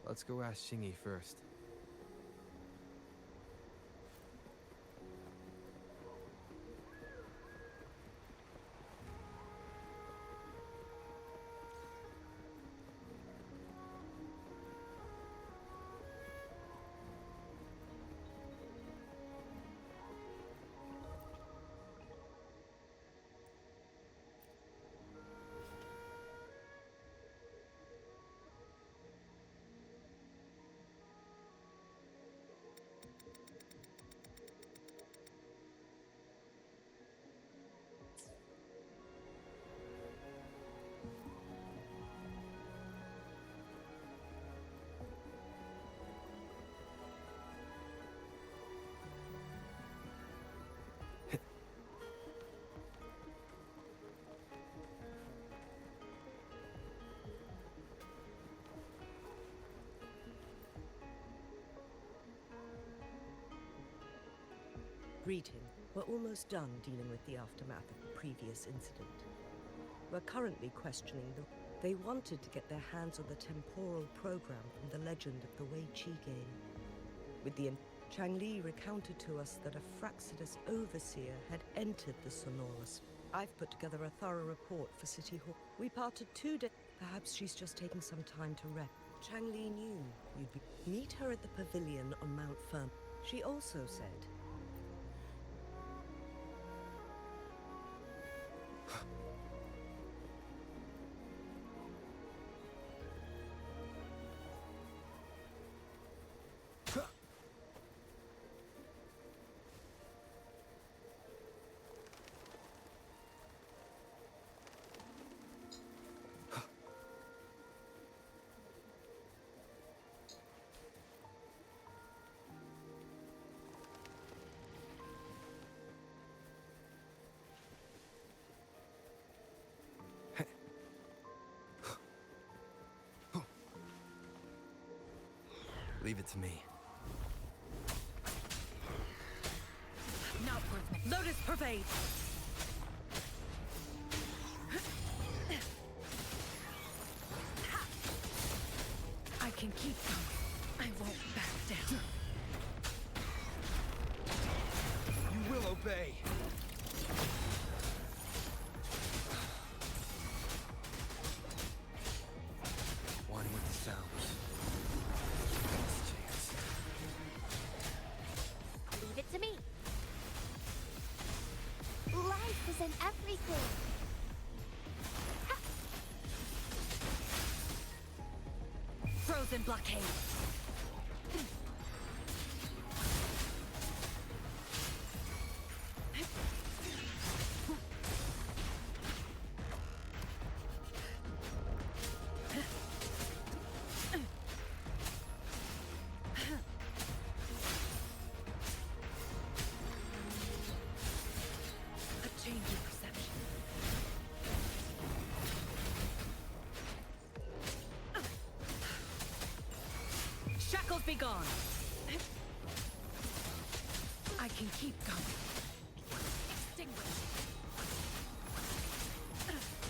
Let's go ask Xing Yi first. Greeting. We're almost done dealing with the aftermath of the previous incident. We're currently questioning the... They wanted to get their hands on the temporal program from the legend of the Wei Qi game. With the... Changli recounted to us that a Fraxidus overseer had entered the Sonorous. I've put together a thorough report for City Hall. We parted 2 days. Perhaps she's just taking some time to rest. Changli knew you'd be... Meet her at the pavilion on Mount Firm. She also said... Leave it to me. Now, Lotus pervade! I can keep going. I won't back down. You will obey. bay. One with the sounds. Last chance. Leave it to me. Life is in everything. Frozen blockade. A change in perception. Shackles be gone. I can keep going. Extinguish.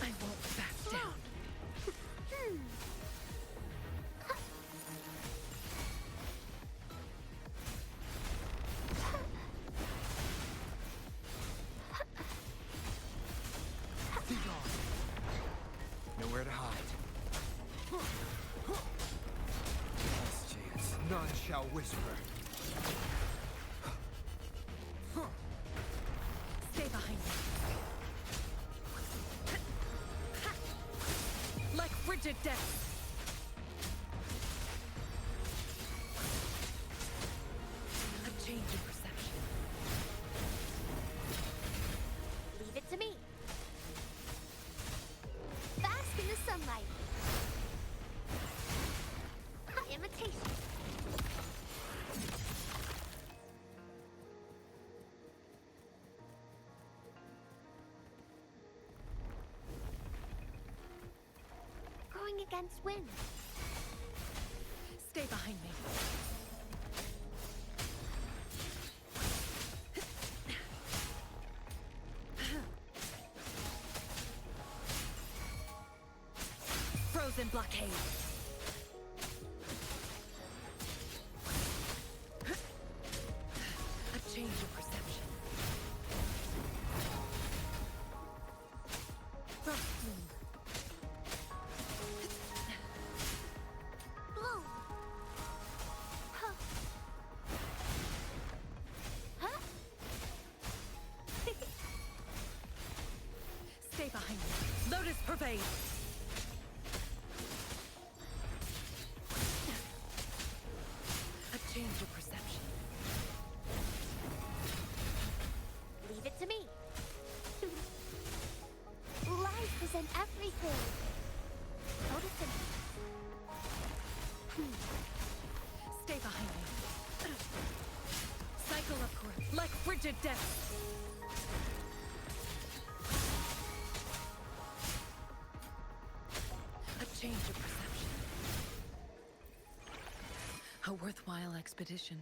I won't back down. Be gone. Nowhere to hide. Last chance. None shall whisper. Stay behind me. Like frigid death. A change in perception. Leave it to me. Bask in the sunlight. Imitation. Going against wind. Stay behind me. Frozen blockade. A change of perception. Frost bloom. Bloom. Huh. Huh? Stay behind me. Lotus pervade. A change of perception. Leave it to me. Life is in everything. Notice it. Stay behind me. Cycle upward, like frigid death. A change of perception. A worthwhile expedition.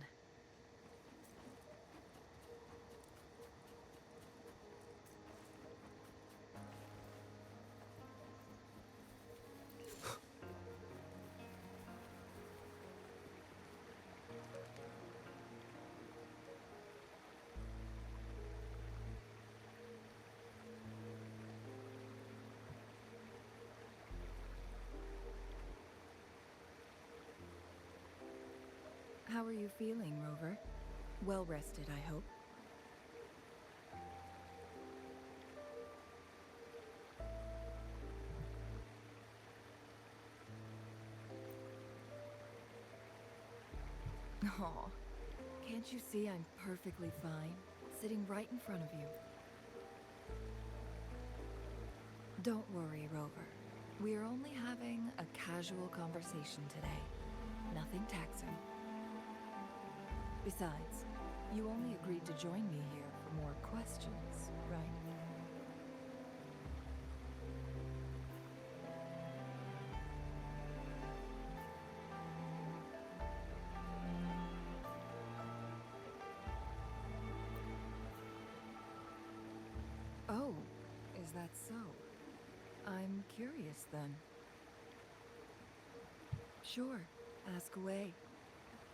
How are you feeling, Rover? Well rested, I hope. Aw, can't you see I'm perfectly fine, sitting right in front of you? Don't worry, Rover. We're only having a casual conversation today. Nothing taxing. Besides, you only agreed to join me here for more questions, right? Oh, is that so? I'm curious then. Sure, ask away.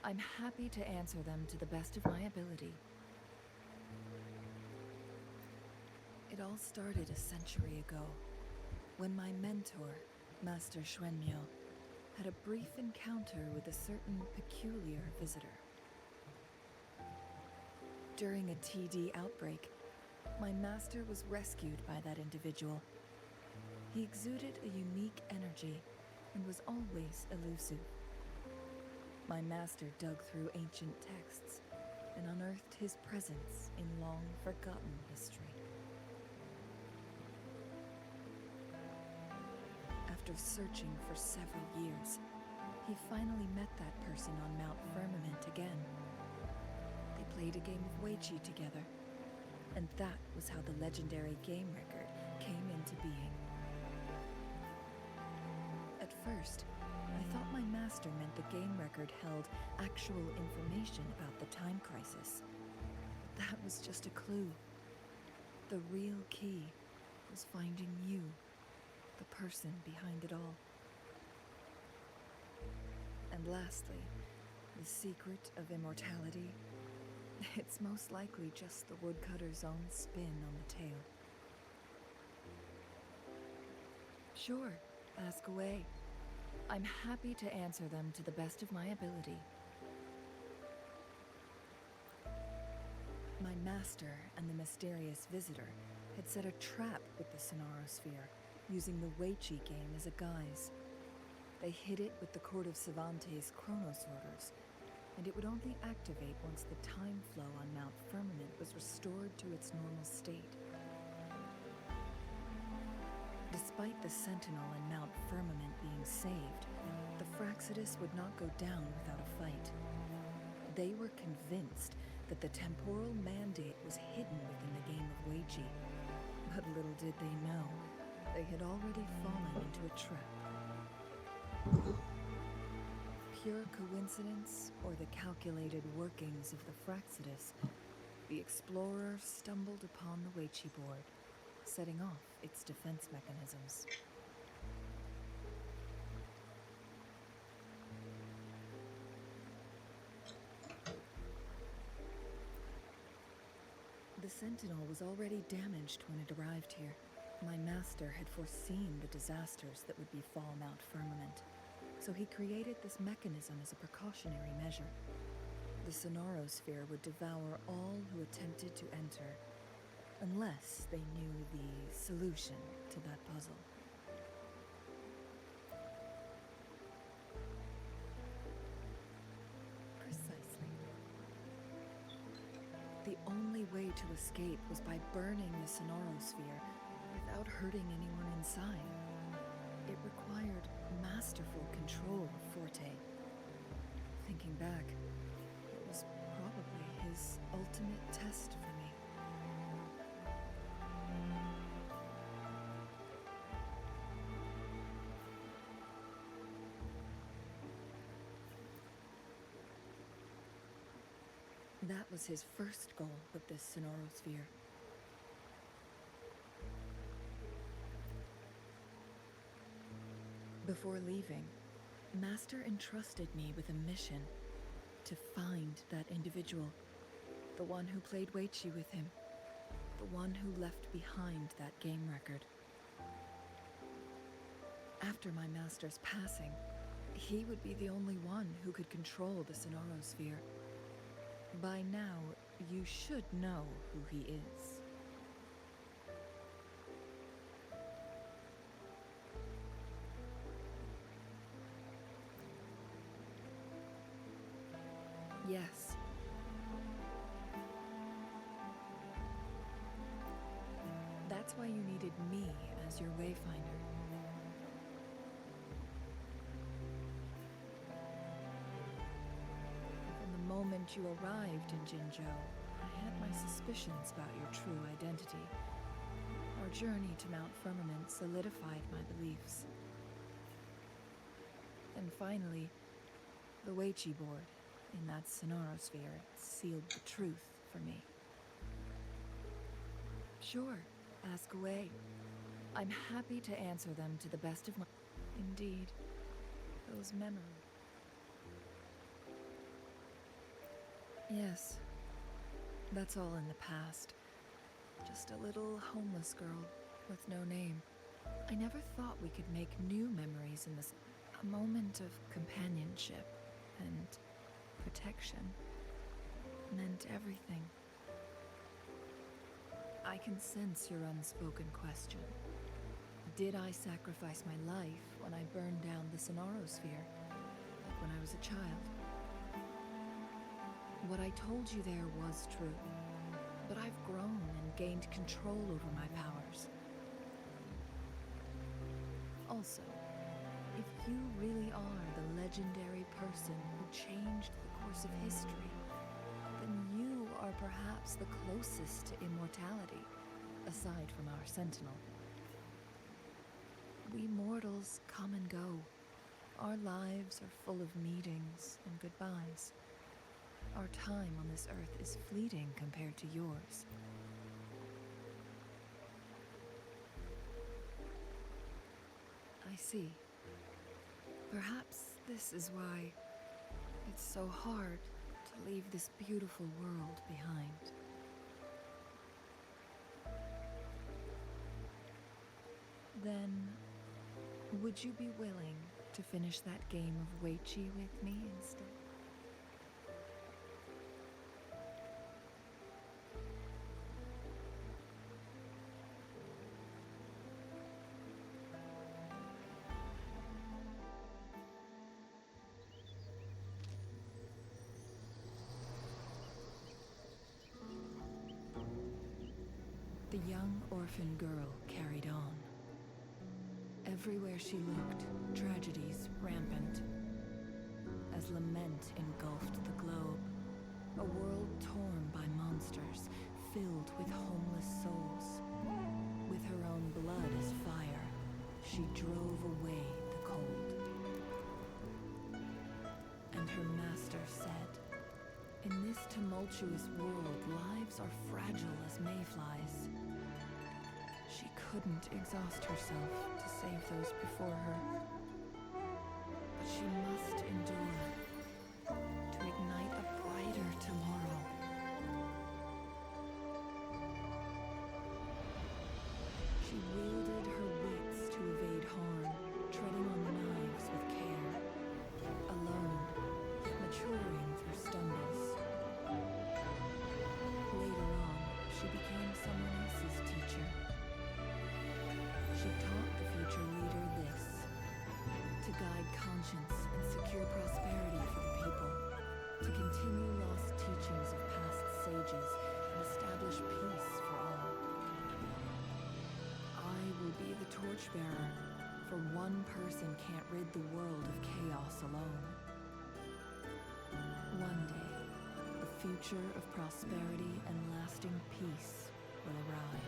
I'm happy to answer them to the best of my ability. It all started a century ago, when my mentor, Master Xuanmiao, had a brief encounter with a certain peculiar visitor. During a TD outbreak, my master was rescued by that individual. He exuded a unique energy and was always elusive. My master dug through ancient texts and unearthed his presence in long-forgotten history. After searching for several years, he finally met that person on Mount Firmament again. They played a game of Weiqi together, and that was how the legendary game record came into being. At first, I thought my master meant the game record held actual information about the time crisis. But that was just a clue. The real key was finding you, the person behind it all. And lastly, the secret of immortality. It's most likely just the woodcutter's own spin on the tale. Sure, ask away. I'm happy to answer them to the best of my ability. My master and the mysterious visitor had set a trap with the Sonorosphere, using the Weiqi game as a guise. They hid it with the Court of Cervantes' chronosorters, and it would only activate once the time flow on Mount Firmament was restored to its normal state. Despite the Sentinel and Mount Firmament being saved, the Fraxidus would not go down without a fight. They were convinced that the temporal mandate was hidden within the game of Weiqi, but little did they know, they had already fallen into a trap. Pure coincidence or the calculated workings of the Fraxidus, the explorer stumbled upon the Weiqi board, setting off its defense mechanisms. The Sentinel was already damaged when it arrived here. My master had foreseen the disasters that would befall Mount Firmament, so he created this mechanism as a precautionary measure. The Sonorosphere would devour all who attempted to enter, unless they knew the solution to that puzzle. Precisely. The only way to escape was by burning the Sonorosphere without hurting anyone inside. It required masterful control of Forte. Thinking back, it was probably his ultimate test for me. That was his first goal with this Sonorosphere. Before leaving, Master entrusted me with a mission to find that individual, the one who played Weiqi with him, the one who left behind that game record. After my master's passing, he would be the only one who could control the Sonorosphere. By now, you should know who he is. Yes. That's why you needed me as your wayfinder. From the moment you arrived in Jinzhou, I had my suspicions about your true identity. Our journey to Mount Firmament solidified my beliefs. And finally, the Weiqi board in that Sonorosphere sealed the truth for me. Sure, ask away. I'm happy to answer them to the best of my... Indeed, those memories. Yes, that's all in the past. Just a little homeless girl with no name. I never thought we could make new memories in this. A moment of companionship and protection meant everything. I can sense your unspoken question. Did I sacrifice my life when I burned down the Sonaro sphere, like when I was a child? What I told you there was true, but I've grown and gained control over my powers. Also, if you really are the legendary person who changed the course of history, then you are perhaps the closest to immortality, aside from our sentinel. We mortals come and go. Our lives are full of meetings and goodbyes. Our time on this earth is fleeting compared to yours. I see. Perhaps this is why it's so hard to leave this beautiful world behind. Then, would you be willing to finish that game of Weiqi with me instead? The young orphan girl carried on. Everywhere she looked, tragedies rampant. As lament engulfed the globe, a world torn by monsters, filled with homeless souls. With her own blood as fire, she drove away the cold. And her master said, "In this tumultuous world, lives are fragile as mayflies." She couldn't exhaust herself to save those before her. But she must endure to ignite a brighter tomorrow. She wielded her wits to evade harm, treading on knives with care. Alone, yet maturing through stumbles. Later on, she became someone else's teacher. She taught the future leader this: to guide conscience and secure prosperity for the people, to continue lost teachings of past sages and establish peace for all. I will be the torchbearer, for one person can't rid the world of chaos alone. One day, the future of prosperity and lasting peace will arrive.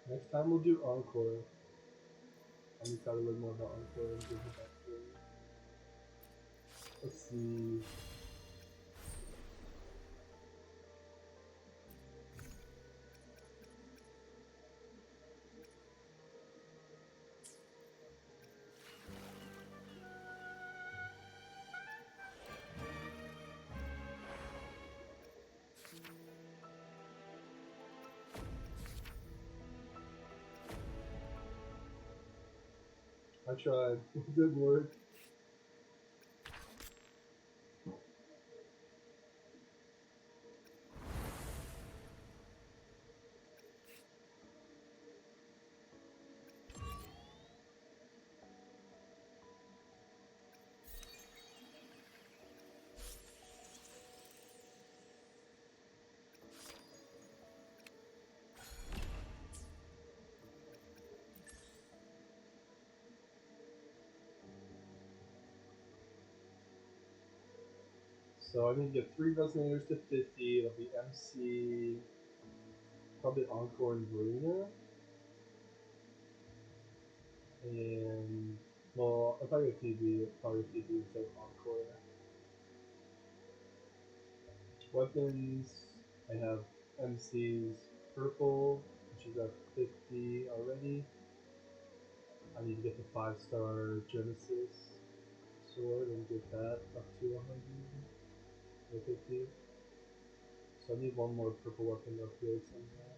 Next time we'll do Encore. I need to learn more about Encore and give it back to you. Let's see. I tried. It didn't work. So I need to get 3 resonators to 50. It'll be MC, probably Encore and Verena. And, well, if I get PB, probably PB instead of Encore. Weapons, I have MC's Purple, which is at 50 already. I need to get the 5-star Genesis sword and get that up to 150. So I need one more purple weapon to upgrade somehow.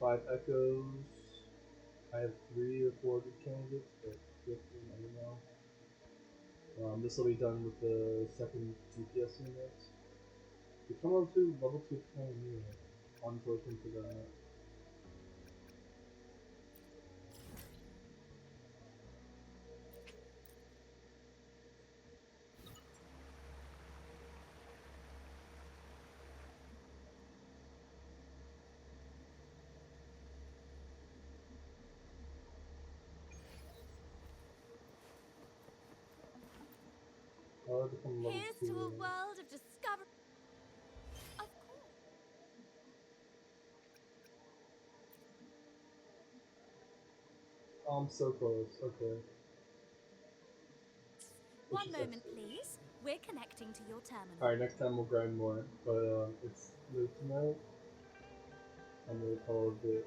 5 echoes. I have 3 or 4 good candidates, but 5th one, I don't know. This will be done with the second DPS unit. Become level 2 pioneer. I'm looking for that. I'll become level Here's 2. to a world of discovery. Of course. Oh, I'm so close. Okay. It's One just moment, extra. please. We're connecting to your terminal. Alright, next time we'll grind more. But it's late tonight. I'm gonna call it a bit.